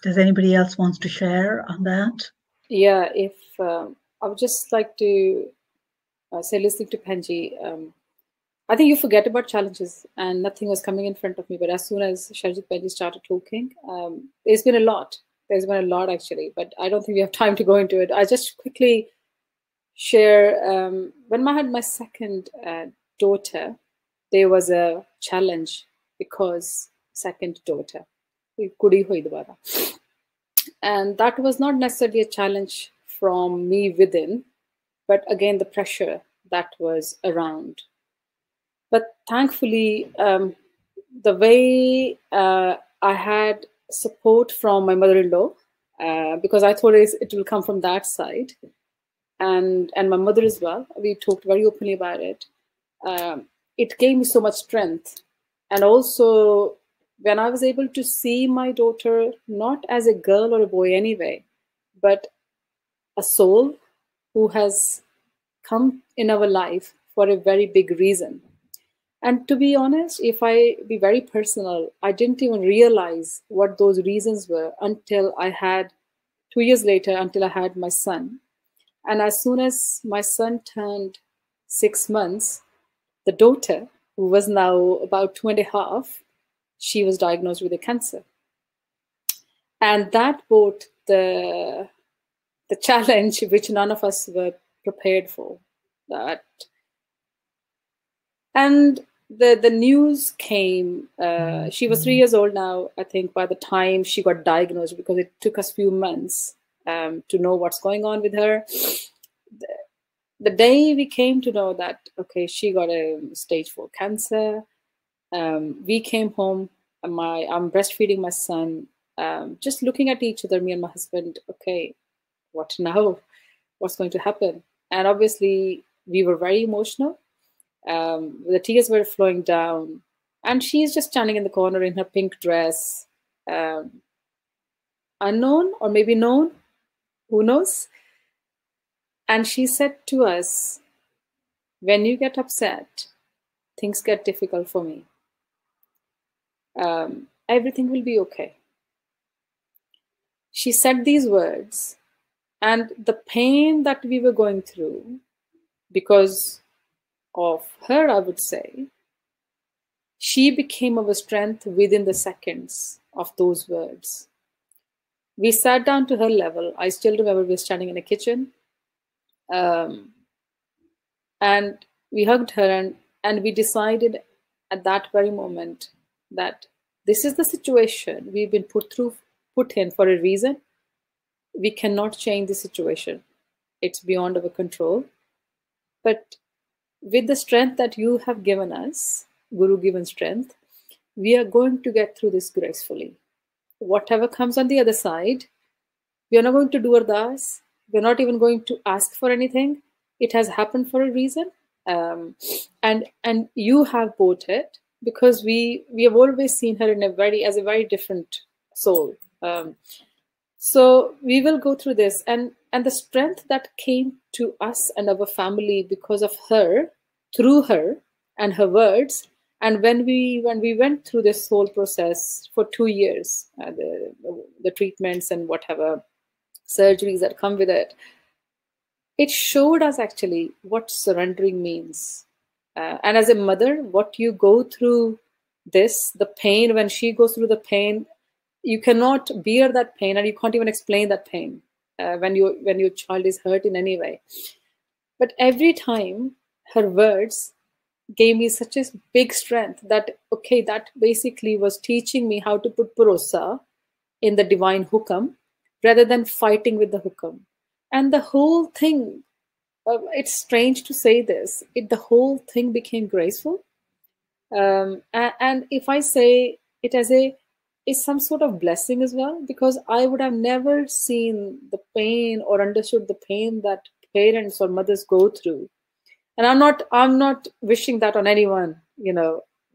Does anybody else want to share on that? Yeah, I would just like to say, listening to Penji, I think you forget about challenges, and nothing was coming in front of me. But as soon as Sharanjeet Penji started talking, there's been a lot. There's been a lot, actually, but I don't think we have time to go into it. I just quickly share, when I had my second daughter, there was a challenge because second daughter, kudi hui dobara. And that was not necessarily a challenge from me within, but again, the pressure that was around. But thankfully, the way I had support from my mother-in-law, because I thought it will come from that side, and my mother as well. We talked very openly about it. It gave me so much strength. And also, when I was able to see my daughter not as a girl or a boy anyway, but a soul who has come in our life for a very big reason. And to be honest, if I be very personal, I didn't even realize what those reasons were until I had 2 years later, until I had my son. And as soon as my son turned 6 months, the daughter, who was now about 2.5, she was diagnosed with a cancer. And that brought the challenge which none of us were prepared for. And the news came. She was 3 years old now, I think, by the time she got diagnosed, because it took us a few months to know what's going on with her. The day we came to know that, okay, she got a stage 4 cancer, we came home. I'm breastfeeding my son, just looking at each other, me and my husband. Okay, what now? What's going to happen? And obviously, we were very emotional. The tears were flowing down, and she's just standing in the corner in her pink dress, unknown or maybe known, who knows? And she said to us, when you get upset, things get difficult for me. Everything will be okay. She said these words, and the pain that we were going through because of her, I would say, she became our strength within the seconds of those words. We sat down to her level. I still remember we were standing in a kitchen, and we hugged her, and we decided at that very moment that this is the situation we've been put in for a reason. We cannot change the situation. It's beyond our control. But with the strength that you have given us, Guru-given strength, we are going to get through this gracefully. Whatever comes on the other side, we are not going to do ardas. We're not even going to ask for anything. It has happened for a reason. And you have bought it, because we have always seen her as a very different soul. So we will go through this, and the strength that came to us and our family because of her, through her and her words. And when we went through this whole process for 2 years, the treatments and whatever surgeries that come with it, it showed us actually what surrendering means. And as a mother, what you go through this, the pain, when she goes through the pain, you cannot bear that pain, and you can't even explain that pain when your child is hurt in any way. But every time, her words gave me such a big strength that, okay, that basically was teaching me how to put bharosa in the divine hukam rather than fighting with the hukam. And the whole thing, it's strange to say this, the whole thing became graceful. And if I say it as is some sort of blessing as well, because I would have never seen the pain or understood the pain that parents or mothers go through. And I'm not wishing that on anyone,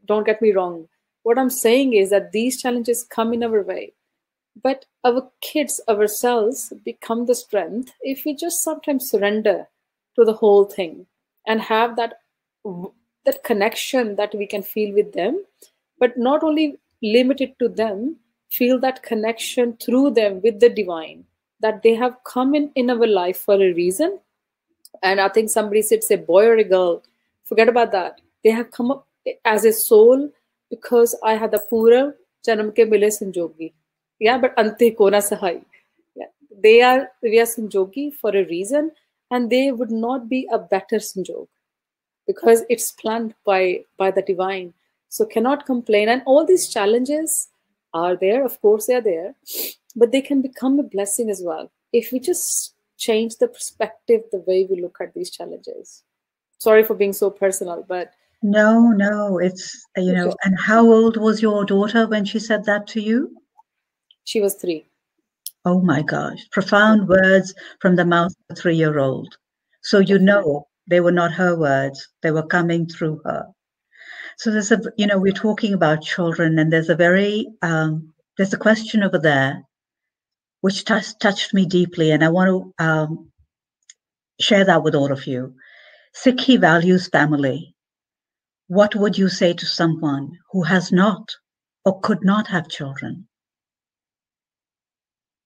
don't get me wrong. What I'm saying is that these challenges come in our way, but our kids, ourselves, become the strength if we just sometimes surrender to the whole thing and have that connection that we can feel with them, but not only limit it to them, feel that connection through them with the divine, that they have come in our life for a reason. And I think somebody said, say boy or a girl, forget about that. They have come up as a soul because I had the pura janam ke mile sanjogi. Yeah, but ante ko na sahai. Yeah, we are sanjogi for a reason, and they would not be a better sanjog because it's planned by the divine. So cannot complain. And all these challenges are there, of course they are there. but they can become a blessing as well if we just change the perspective, the way we look at these challenges. Sorry for being so personal, but no, it's, and how old was your daughter when she said that to you? She was 3. Oh my gosh, profound words from the mouth of a 3-year-old. So they were not her words, they were coming through her. So there's we're talking about children, and there's a question over there which touched me deeply, and I want to share that with all of you. Sikhi values family. What would you say to someone who has not or could not have children?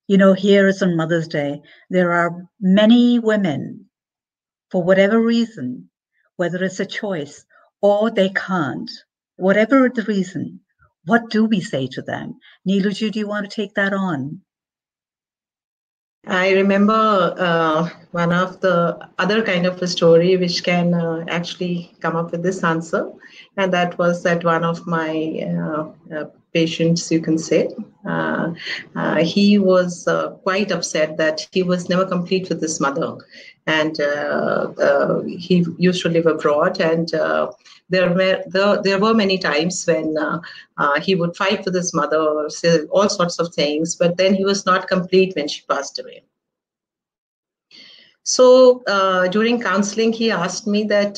Here is on Mother's Day, there are many women, for whatever reason, whether it's a choice or they can't, whatever the reason, what do we say to them? Neeluji, do you want to take that on? I remember one of the other kind of a story which can actually come up with this answer, and that was that one of my patients, you can say, he was quite upset that he was never complete with his mother, and he used to live abroad, and there were many times when he would fight with his mother, say all sorts of things, but then he was not complete when she passed away. So during counseling, he asked me that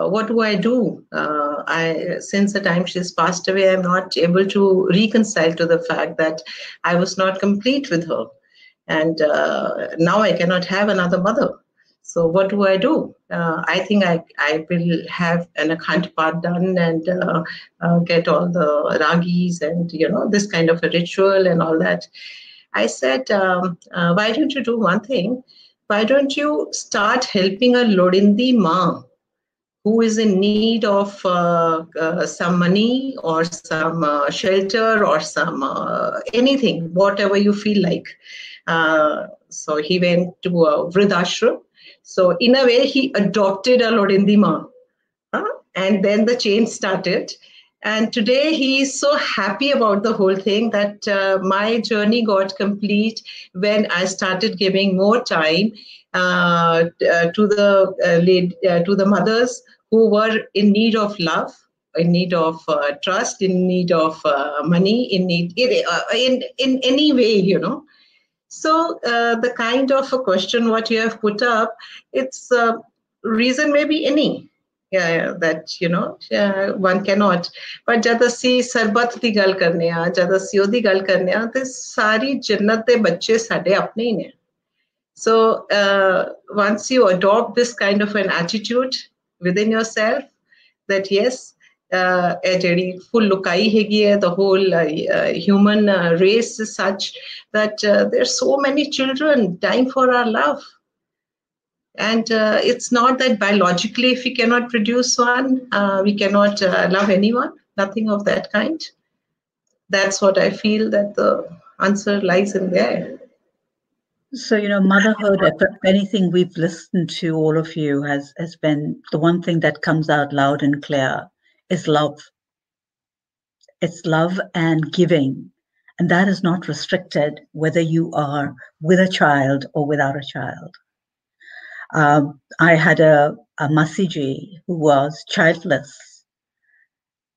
what do I do? Since the time she's passed away, I'm not able to reconcile to the fact that I was not complete with her, and now I cannot have another mother. So what do I do? I think I will have an Akhand Path done and get all the ragis and this kind of a ritual and all that. I said, why don't you do one thing? Why don't you start helping a Lodindi Ma who is in need of some money or some shelter or some anything, whatever you feel like. So he went to a Vridashram. So in a way, he adopted a Lodindi Ma. And then the change started. And today he is so happy about the whole thing that my journey got complete when I started giving more time to the mothers who were in need of love, in need of trust, in need of money, in any way, So the kind of a question what you have put up, it's reason may be any. That one cannot. But जब ਅਸੀਂ ਸਰਬੱਤ ਦੀ ਗੱਲ ਕਰਨੇ ਆ, ਜਦ ਅਸੀਂ ਉਹਦੀ ਗੱਲ ਕਰਨੇ ਆ, ਤੇ ਸਾਰੀ ਜन्नत ਦੇ ਬੱਚੇ ਸਾਡੇ ਆਪਣੇ ਹੀ ਨੇ. So once you adopt this kind of an attitude within yourself, that yes, ਇਹ ਜਿਹੜੀ full ਲੁਕਾਈ ਹੈਗੀ ਹੈ, the whole human race is such that there are so many children dying for our love. And it's not that biologically, if we cannot produce one, we cannot love anyone, nothing of that kind. That's what I feel that the answer lies in there. So, motherhood, if anything we've listened to, all of you, has been the one thing that comes out loud and clear is love. It's love and giving. And that is not restricted whether you are with a child or without a child. I had a Masiji who was childless,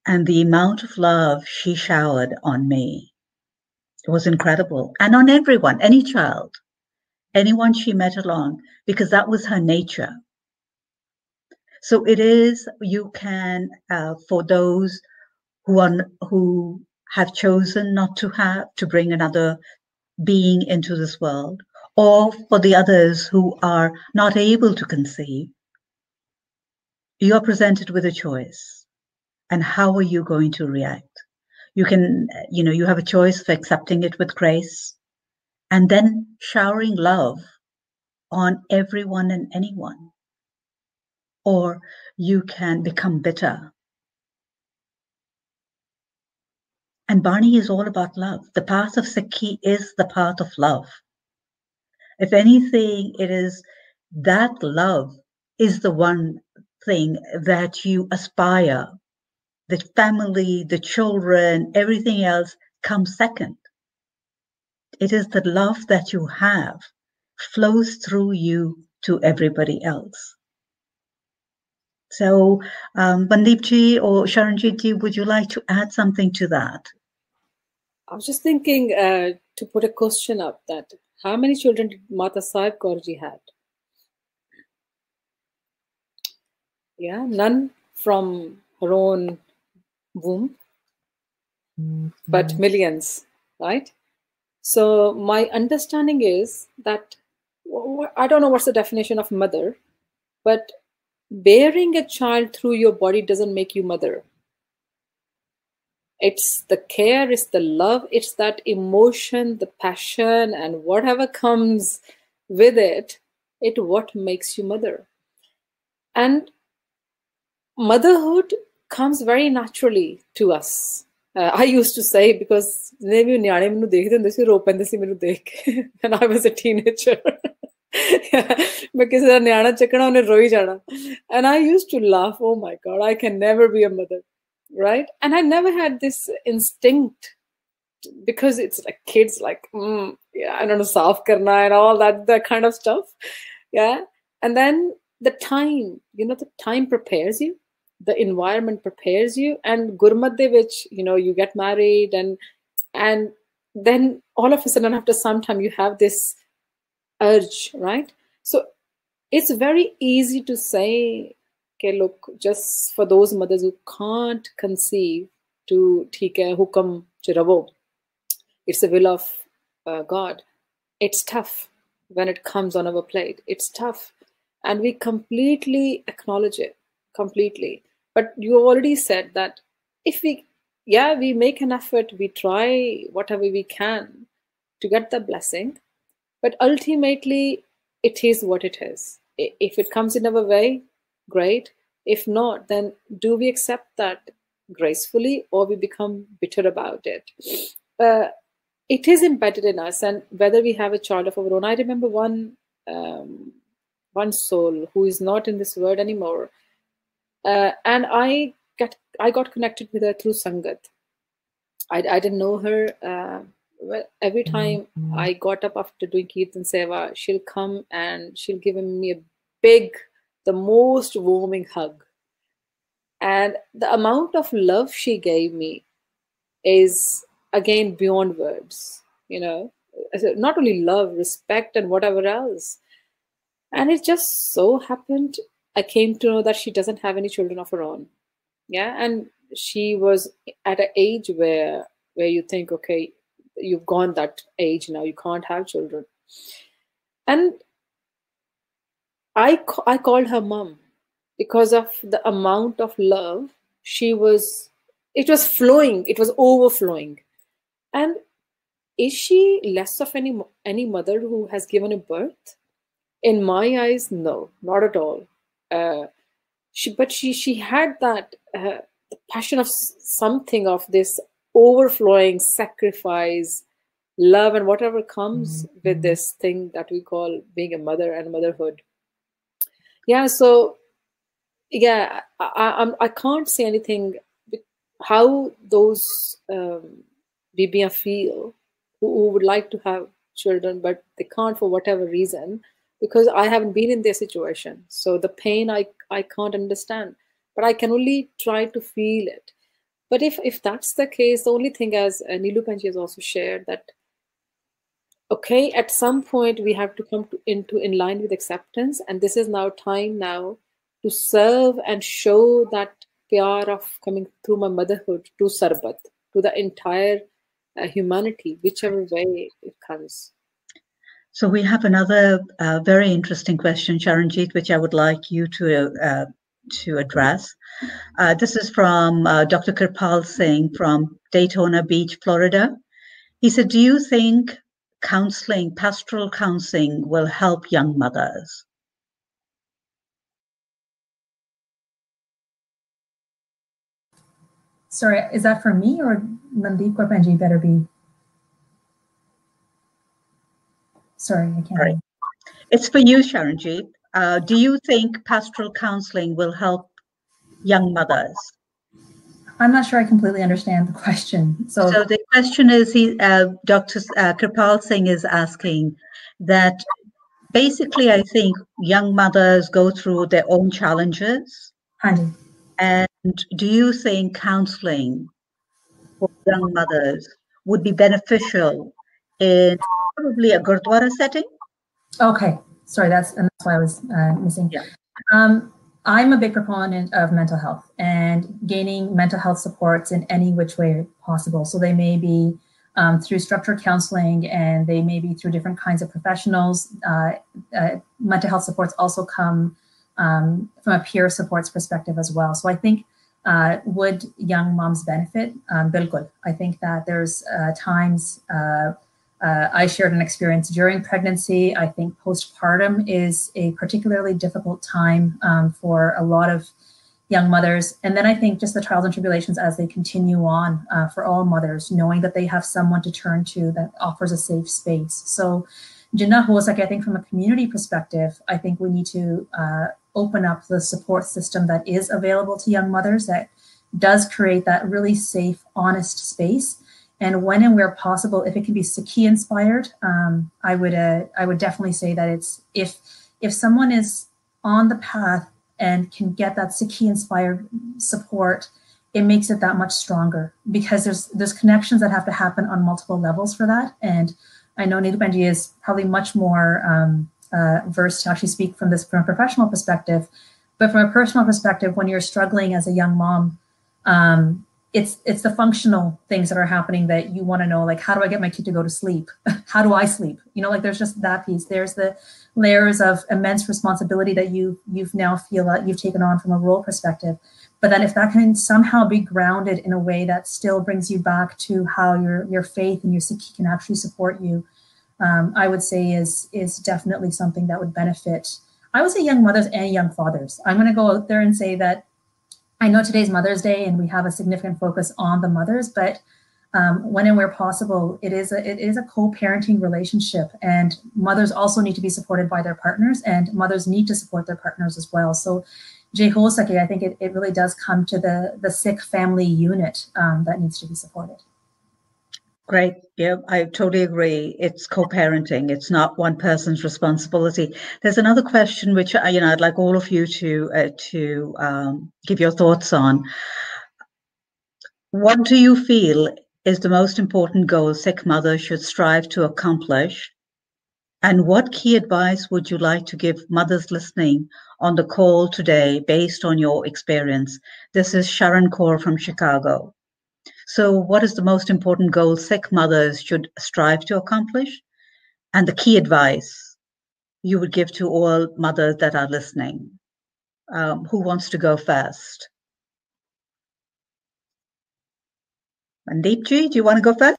and the amount of love she showered on me was incredible. And on everyone, any child, anyone she met along, because that was her nature. So it is, you can, for those who have chosen not to bring another being into this world, or for the others who are not able to conceive, you are presented with a choice. And how are you going to react? You can, you have a choice of accepting it with grace and then showering love on everyone and anyone. Or you can become bitter. And Barney is all about love. The path of Sikhi is the path of love. If anything, it is that love is the one thing that you aspire. The family, the children, everything else comes second. It is the love that you have flows through you to everybody else. So, Mandeep ji or Sharanjeet ji, would you like to add something to that? I was just thinking to put a question up that how many children did Mata Sahib Kaur ji had? Yeah, none from her own womb, but millions, right? So my understanding is that, I don't know what's the definition of mother, but bearing a child through your body doesn't make you mother. It's the care, it's the love, it's that emotion, the passion, and whatever comes with it, what makes you mother. And motherhood comes very naturally to us. I used to say, because when I was a teenager, and I used to laugh, oh my God, I can never be a mother, right? And I never had this instinct, because it's like kids, like, yeah, I don't know, saaf karna and all that kind of stuff. Yeah. And then the time, the time prepares you. The environment prepares you, and gurmat de vich, you get married, and then all of a sudden after some time you have this urge, right? So it's very easy to say, okay, look, just for those mothers who can't conceive, to theek hai, hukam ch ravo, it's the will of God. It's tough when it comes on our plate. It's tough, and we completely acknowledge it, completely. But you already said that if we make an effort, we try whatever we can to get the blessing, but ultimately it is what it is. If it comes in our way, great. If not, then do we accept that gracefully, or we become bitter about it? It is embedded in us, and whether we have a child of our own. I remember one soul who is not in this world anymore. And I got connected with her through Sangat. I didn't know her. Well, every time I got up after doing Kirtan Seva, she'll come and she'll give me a big, the most warming hug. And the amount of love she gave me is, again, beyond words, not only love, respect, and whatever else. And it just so happened, I came to know that she doesn't have any children of her own. Yeah. And she was at an age where you think, okay, you've gone that age now, you can't have children. And I called her mom because of the amount of love it was flowing, it was overflowing. And is she less of any mother who has given a birth? In my eyes, no, not at all. She had that the passion of something of this overflowing sacrifice, love, and whatever comes with this thing that we call being a mother and motherhood. Yeah. So yeah, I can't say anything how those Bibiyan feel who would like to have children, but they can't for whatever reason, because I haven't been in their situation. So the pain I can't understand, but I can only try to feel it. But if that's the case, the only thing, as Neelu Panji has also shared, that okay, at some point we have to come in line with acceptance, and this is now time now to serve and show that pyar of coming through my motherhood to Sarbat, to the entire humanity, whichever way it comes. So we have another very interesting question, Sharanjeet, which I would like you to address. This is from Dr. Kirpal Singh from Daytona Beach, Florida. He said, do you think pastoral counseling will help young mothers? Sorry, is that for me or Mandeep or Benji better be? Sorry, I can't. Right. It's for you, Sharanjeet. Do you think pastoral counseling will help young mothers? I'm not sure I completely understand the question. So the question is, Dr. Kripal Singh is asking that basically, I think young mothers go through their own challenges. Hanji. And do you think counseling for young mothers would be beneficial in probably a Gurdwara setting? Okay, sorry, that's why I was missing. Yeah. I'm a big proponent of mental health and gaining mental health supports in any which way possible. So they may be through structured counseling, and they may be through different kinds of professionals. Mental health supports also come from a peer supports perspective as well. So I think would young moms benefit? Bilkul. I think that there's times I shared an experience during pregnancy. I think postpartum is a particularly difficult time for a lot of young mothers. And then I think just the trials and tribulations as they continue on for all mothers, knowing that they have someone to turn to that offers a safe space. So Jinnah Hosaki, I think from a community perspective, I think we need to open up the support system that is available to young mothers that does create that really safe, honest space. And when and where possible, if it can be Sikhi inspired, I would definitely say that it's if someone is on the path and can get that Sikhi inspired support, it makes it that much stronger, because there's connections that have to happen on multiple levels for that. And I know Neelu Benji is probably much more versed to actually speak from a professional perspective, but from a personal perspective, when you're struggling as a young mom, it's the functional things that are happening that you want to know, like, how do I get my kid to go to sleep? How do I sleep? You know, like there's just that piece. There's the layers of immense responsibility that you've now feel that you've taken on from a role perspective. But then if that can somehow be grounded in a way that still brings you back to how your faith and your Sikhi can actually support you, I would say is definitely something that would benefit, I would say, young mothers and young fathers. I'm going to go out there and say that I know today's Mother's Day and we have a significant focus on the mothers, but when and where possible, it is a co-parenting relationship, and mothers also need to be supported by their partners, and mothers need to support their partners as well. So Jai Hosaki, I think it really does come to the Sikh family unit that needs to be supported. Great. Yeah, I totally agree. It's co-parenting. It's not one person's responsibility. There's another question which I'd like all of you to give your thoughts on. What do you feel is the most important goal Sikh mothers should strive to accomplish? And what key advice would you like to give mothers listening on the call today based on your experience? This is Sharanjeet Kaur from Chicago. So what is the most important goal Sikh mothers should strive to accomplish? And the key advice you would give to all mothers that are listening? Who wants to go first? Mandeep ji, do you want to go first?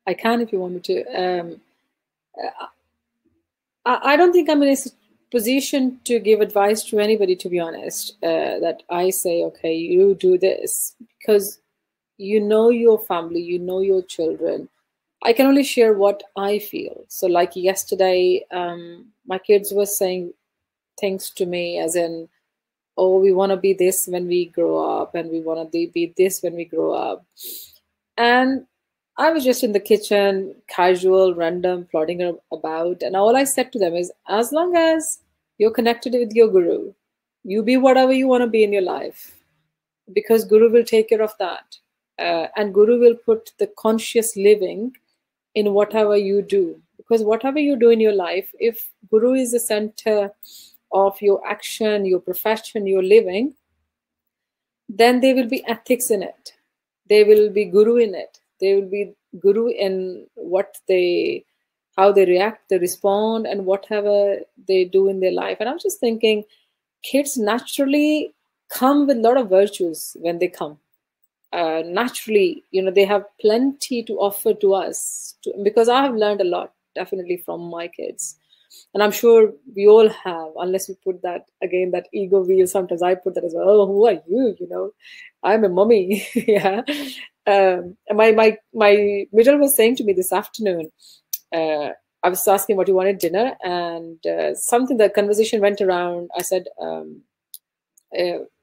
I can if you want me to. I don't think I'm in a position to give advice to anybody, to be honest, that I say, okay, you do this, because you know your family, you know your children. I can only share what I feel. So like yesterday, my kids were saying things to me as in, oh, we want to be this when we grow up, and we want to be this when we grow up. And I was just in the kitchen, casual, random, plodding about. And all I said to them is, as long as you're connected with your guru, you be whatever you want to be in your life, because guru will take care of that. And guru will put the conscious living in whatever you do. Because whatever you do in your life, if guru is the center of your action, your profession, your living, then there will be ethics in it. There will be guru in it. They will be guru in how they react, they respond, and whatever they do in their life. And I'm just thinking, kids naturally come with a lot of virtues when they come. Naturally, they have plenty to offer to us, because I have learned a lot, definitely, from my kids. And I'm sure we all have, unless we put that, again, that ego wheel. Sometimes I put that as well. Oh, who are you? I'm a mommy. Yeah. My middle was saying to me this afternoon, I was asking what you wanted dinner, and the conversation went around. I said,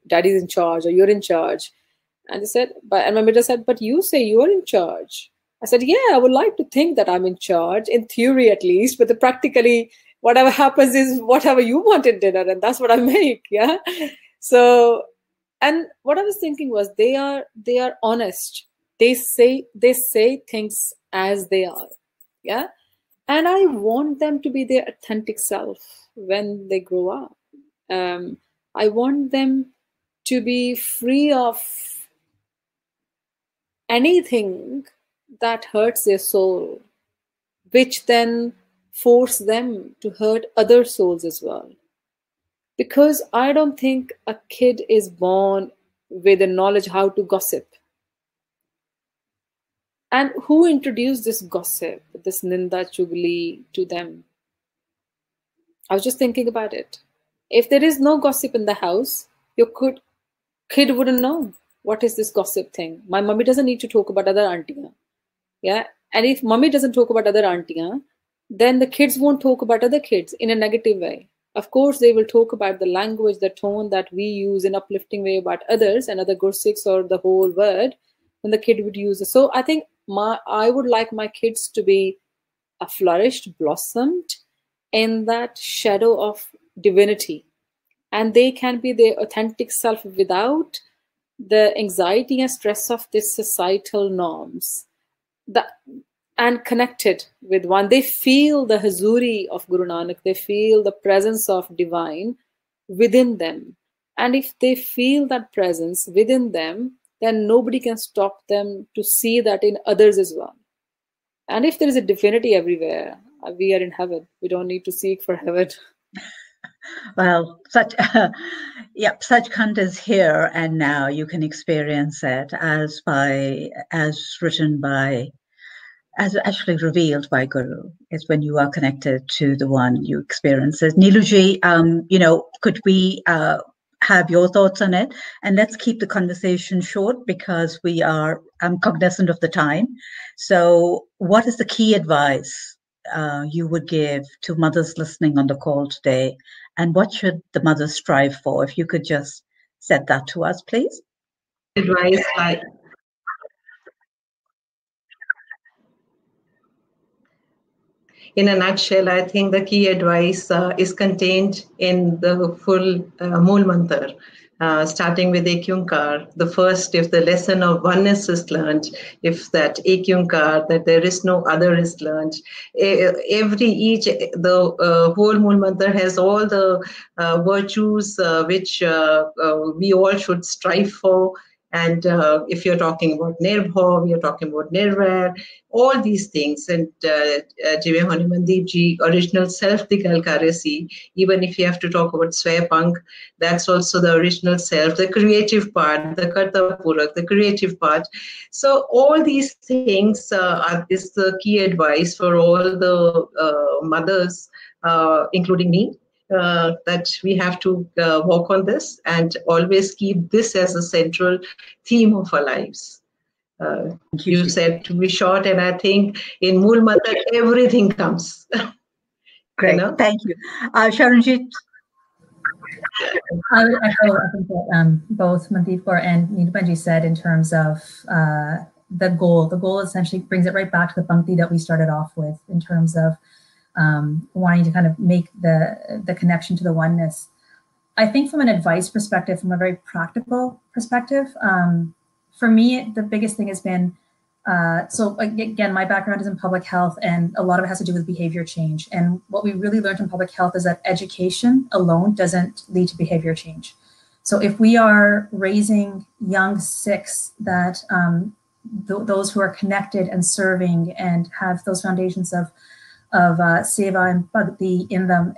daddy's in charge, or you're in charge. And they said, and my mentor said, but you say you're in charge. I said, yeah, I would like to think that I'm in charge, in theory at least, but practically whatever happens is whatever you want in dinner, and that's what I make. Yeah. So, and what I was thinking was they are honest. They say things as they are. Yeah. And I want them to be their authentic self when they grow up. I want them to be free of anything that hurts their soul, which then force them to hurt other souls as well. Because I don't think a kid is born with the knowledge how to gossip. And who introduced this gossip, this ninda chugli to them? I was just thinking about it. If there is no gossip in the house, your kid wouldn't know what is this gossip thing. My mummy doesn't need to talk about other aunties. Yeah. And if mummy doesn't talk about other aunties, then the kids won't talk about other kids in a negative way. Of course, they will talk about the language, the tone that we use in uplifting way about others and other gursiks or the whole word, and the kid would use it. So I think I would like my kids to be flourished, blossomed in that shadow of divinity. And they can be their authentic self without the anxiety and stress of these societal norms. And connected with one. They feel the hazuri of Guru Nanak. They feel the presence of divine within them. And if they feel that presence within them, then nobody can stop them to see that in others as well. And if there is a divinity everywhere, we are in heaven. We don't need to seek for heaven. Well, such content is here and now. You can experience it as written by, as actually revealed by Guru. Is when you are connected to the one you experience it. Neeluji, could we have your thoughts on it? And let's keep the conversation short because I'm cognizant of the time. So what is the key advice you would give to mothers listening on the call today? And what should the mothers strive for? If you could just set that to us, please. Advice in a nutshell, I think the key advice is contained in the full Mool Mantar, starting with Ek Onkar. The first, if the lesson of oneness is learned, if that Ek Onkar, that there is no other is learned, the whole Mool Mantar has all the virtues which we all should strive for. And if you're talking about Nirbhav, you're talking about Nirvair, all these things. And Jive Hone Mandeep ji, original self the Kalkaresi, even if you have to talk about Swayapunk, that's also the original self, the creative part, the Karta Purak, the creative part. So all these things is the key advice for all the mothers, including me. That we have to work on this and always keep this as a central theme of our lives. You said to be short, and I think in Mool Mantar everything comes. Great, thank you. Sharanjeet? I would echo, I think that both Mandeep Kaur and Neelu said in terms of the goal. The goal essentially brings it right back to the Pankti that we started off with in terms of wanting to kind of make the connection to the oneness. I think from an advice perspective, from a very practical perspective, for me, the biggest thing has been, so again, my background is in public health and a lot of it has to do with behavior change. And what we really learned in public health is that education alone doesn't lead to behavior change. So if we are raising young Sikhs that those who are connected and serving and have those foundations of seva and bhakti in them,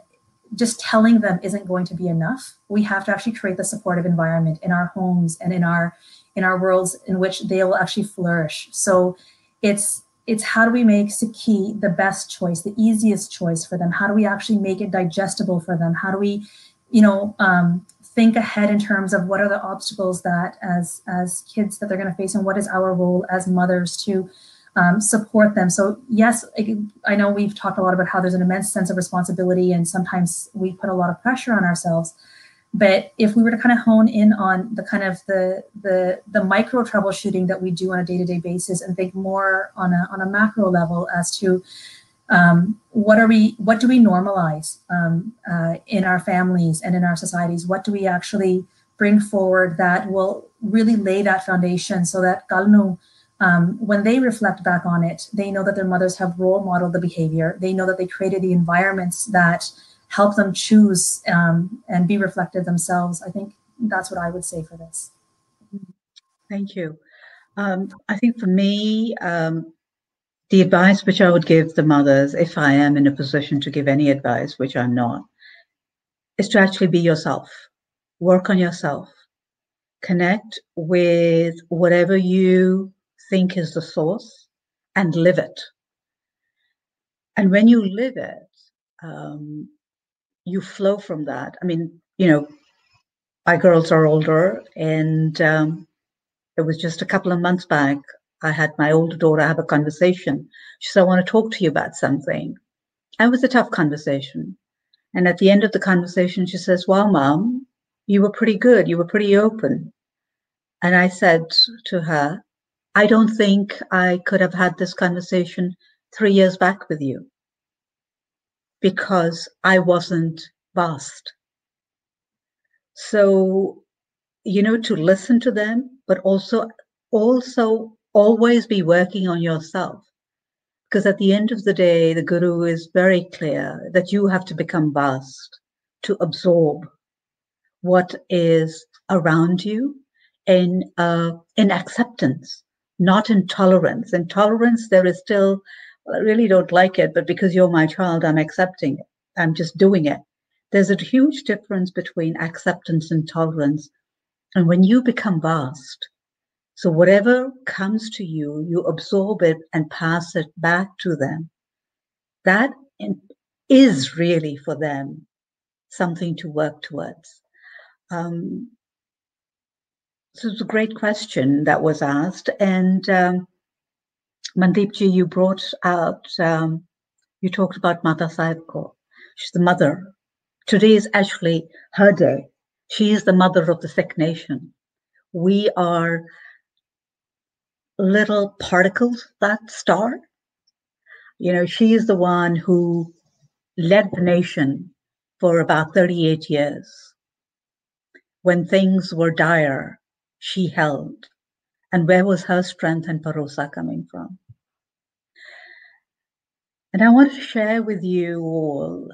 just telling them isn't going to be enough. We have to actually create the supportive environment in our homes and in our worlds in which they will actually flourish. So it's how do we make Sikhi the best choice, the easiest choice for them? How do we actually make it digestible for them? How do we, think ahead in terms of what are the obstacles that as kids that they're going to face, and what is our role as mothers to support them. So yes, I know we've talked a lot about how there's an immense sense of responsibility and sometimes we put a lot of pressure on ourselves. But if we were to kind of hone in on the kind of the micro troubleshooting that we do on a day-to-day basis and think more on a macro level as to what do we normalize in our families and in our societies? What do we actually bring forward that will really lay that foundation so that Kalnu, when they reflect back on it, they know that their mothers have role modeled the behavior. They know that they created the environments that help them choose and be reflective themselves. I think that's what I would say for this. Thank you. I think for me, the advice which I would give the mothers, if I am in a position to give any advice, which I'm not, is to actually be yourself. Work on yourself. Connect with whatever you think is the source and live it. And when you live it, you flow from that. I mean, my girls are older, and it was just a couple of months back, I had my older daughter have a conversation. She said, I want to talk to you about something. And it was a tough conversation. And at the end of the conversation, she says, wow, Mom, you were pretty good. You were pretty open. And I said to her, I don't think I could have had this conversation 3 years back with you because I wasn't vast. So, to listen to them, but also always be working on yourself. Because at the end of the day, the Guru is very clear that you have to become vast to absorb what is around you in acceptance, not in tolerance. In tolerance, there is still, I really don't like it, but because you're my child, I'm accepting it. I'm just doing it. There's a huge difference between acceptance and tolerance. And when you become vast, so whatever comes to you, you absorb it and pass it back to them. That is really for them something to work towards. So it's a great question that was asked. And Mandeep ji, you brought out, you talked about Mata Sahib Kaur. She's the mother. Today is actually her day. She is the mother of the Sikh nation. We are little particles, that star. She is the one who led the nation for about 38 years. When things were dire, she held. And where was her strength and parosa coming from? And I want to share with you all,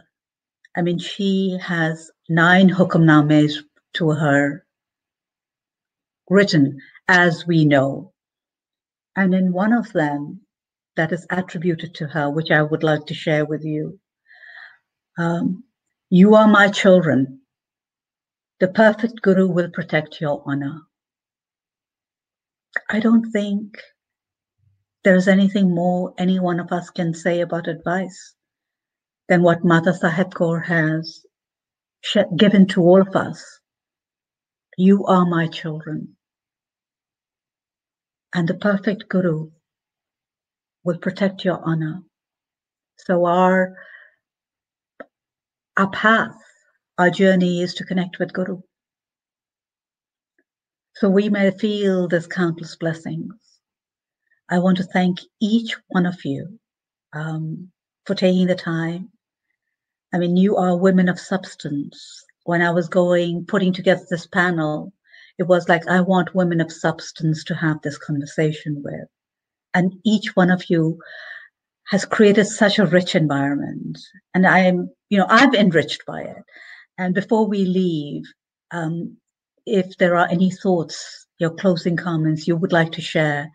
I mean, she has 9 hukamnames to her written, as we know. And in one of them that is attributed to her, which I would like to share with you, you are my children. The perfect Guru will protect your honor. I don't think there's anything more any one of us can say about advice than what Mata Sahib Kaur has given to all of us. You are my children. And the perfect Guru will protect your honor. So our path, our journey is to connect with Guru. So we may feel there's countless blessings. I want to thank each one of you for taking the time. I mean, you are women of substance. When I was putting together this panel, it was like, I want women of substance to have this conversation with. And each one of you has created such a rich environment. And I'm enriched by it. And before we leave, if there are any thoughts, your closing comments you would like to share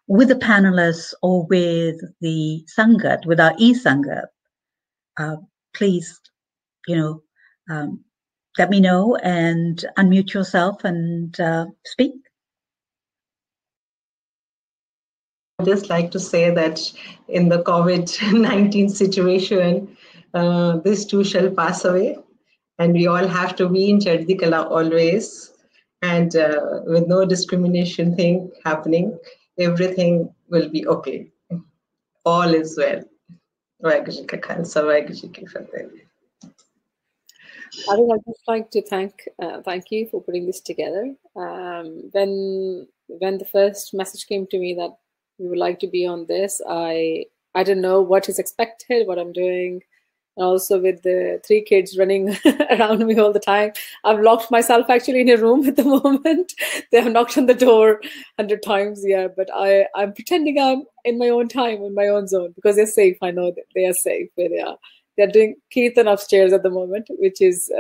with the panelists or with the Sangat, with our e-Sangat, please, let me know and unmute yourself and speak. I'd just like to say that in the COVID-19 situation, this too shall pass away. And we all have to be in Janedi Kala always. And with no discrimination thing happening, everything will be okay. All is well. Waheguru Ji Ka Khalsa, Waheguru Ji Ki Fateh. I think I'd just like to thank you for putting this together. When the first message came to me that you would like to be on this, I didn't know what is expected, what I'm doing. And also with the 3 kids running around me all the time, I've locked myself actually in a room at the moment. They have knocked on the door 100 times, yeah. But I'm pretending I'm in my own time, in my own zone, because they're safe. I know that they are safe where they are. They're doing Kirtan upstairs at the moment, which is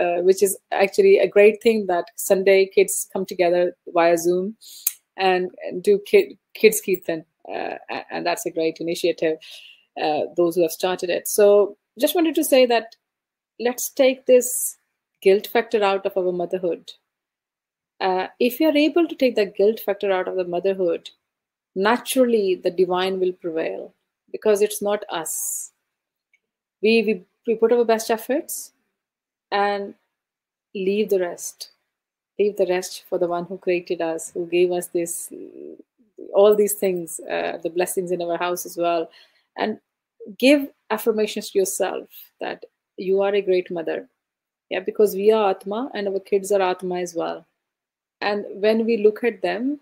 actually a great thing that Sunday kids come together via Zoom and do kids Kirtan, and that's a great initiative. Those who have started it. So just wanted to say that let's take this guilt factor out of our motherhood. If you're able to take the guilt factor out of the motherhood, naturally the divine will prevail, because it's not us. We put our best efforts and leave the rest. Leave the rest for the one who created us, who gave us all these things, the blessings in our house as well. And give affirmations to yourself that you are a great mother. Yeah, because we are Atma and our kids are Atma as well. And when we look at them,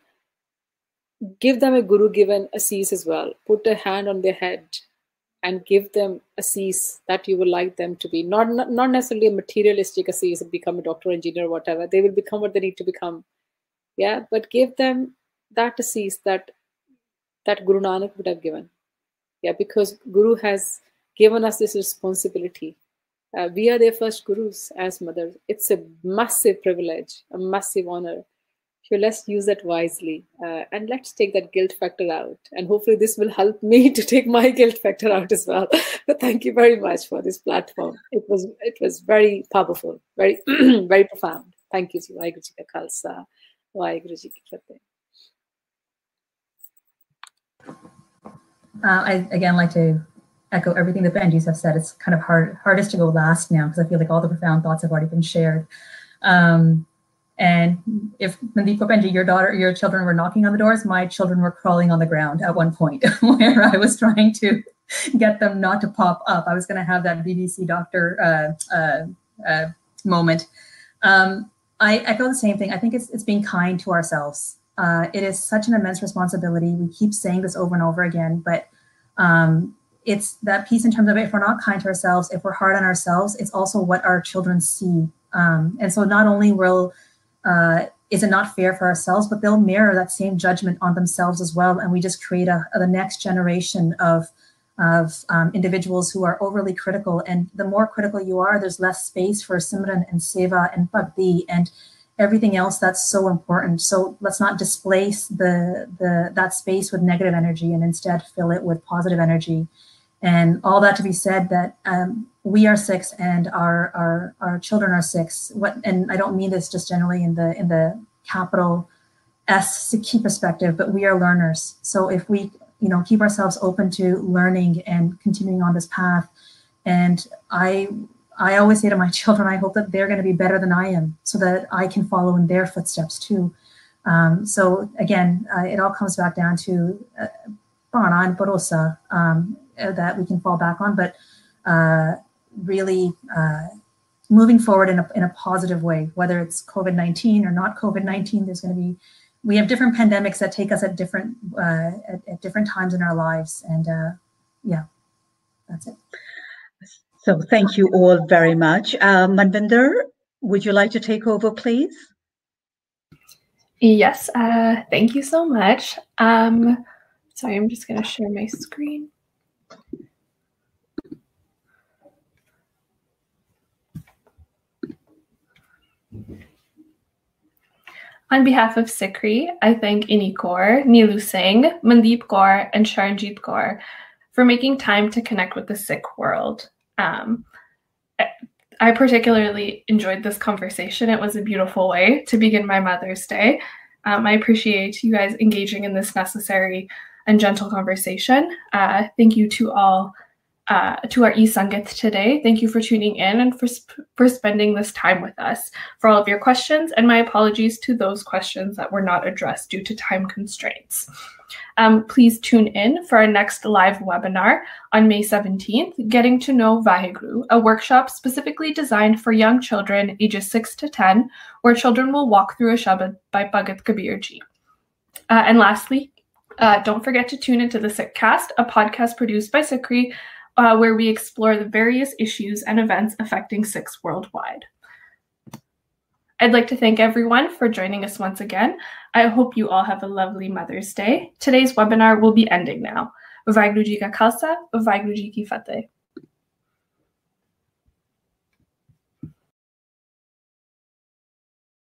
give them a Guru given Assis as well. Put a hand on their head and give them Assis that you would like them to be. Not necessarily a materialistic Assis, become a doctor, engineer, or whatever. They will become what they need to become. Yeah, but give them that Assis that Guru Nanak would have given. Yeah, because Guru has given us this responsibility. We are their first gurus as mothers. It's a massive privilege, a massive honor. So let's use that wisely, and let's take that guilt factor out. And hopefully this will help me to take my guilt factor out as well. But thank you very much for this platform. It was very powerful, very very profound. Thank you. Waheguru Ji Ka Khalsa, Waheguru Ji Ki Fateh. I again like to echo everything the Benjis have said. It's kind of hardest to go last now, because I feel like all the profound thoughts have already been shared. And if Mandeep Benji, your children were knocking on the doors, my children were crawling on the ground at one point where I was trying to get them not to pop up. I was going to have that BBC doctor moment. I echo the same thing. I think it's being kind to ourselves. It is such an immense responsibility. We keep saying this over and over again, but it's that piece in terms of if we're not kind to ourselves, if we're hard on ourselves, it's also what our children see. And so not only is it not fair for ourselves, but they'll mirror that same judgment on themselves as well. And we just create the next generation of individuals who are overly critical. And the more critical you are, there's less space for Simran and Seva and Bhakti and everything else that's so important. So let's not displace that space with negative energy, and instead fill it with positive energy. And all that to be said, that we are 6 and our children are 6. And I don't mean this just generally in the capital S Sikhi perspective, but we are learners. So if we keep ourselves open to learning and continuing on this path, and I always say to my children, I hope that they're going to be better than I am, so that I can follow in their footsteps too. So again, it all comes back down to Bana and Barosa, that we can fall back on, but really moving forward in a positive way, whether it's COVID-19 or not COVID-19. We have different pandemics that take us at different times in our lives, and yeah, that's it. So thank you all very much. Manvinder, would you like to take over, please? Yes, thank you so much. Sorry, I'm just going to share my screen. On behalf of Sikhi, I thank Inni Kaur, Neelu Singh, Mandeep Kaur, and Sharanjeet Kaur for making time to connect with the Sikh world. I particularly enjoyed this conversation. It was a beautiful way to begin my Mother's Day. I appreciate you guys engaging in this necessary and gentle conversation. Thank you to all, to our e-Sangat today. Thank you for tuning in and for spending this time with us, for all of your questions, and my apologies to those questions that were not addressed due to time constraints. Please tune in for our next live webinar on May 17th, Getting to Know Vaheguru, a workshop specifically designed for young children ages 6 to 10, where children will walk through a Shabad by Bhagat Kabir Ji. And lastly, don't forget to tune into the Sikhcast, a podcast produced by Sikhi, where we explore the various issues and events affecting Sikhs worldwide. I'd like to thank everyone for joining us once again. I hope you all have a lovely Mother's Day. Today's webinar will be ending now. Vaheguru Ji Ka Khalsa, Vaheguru Ji Ki Fateh.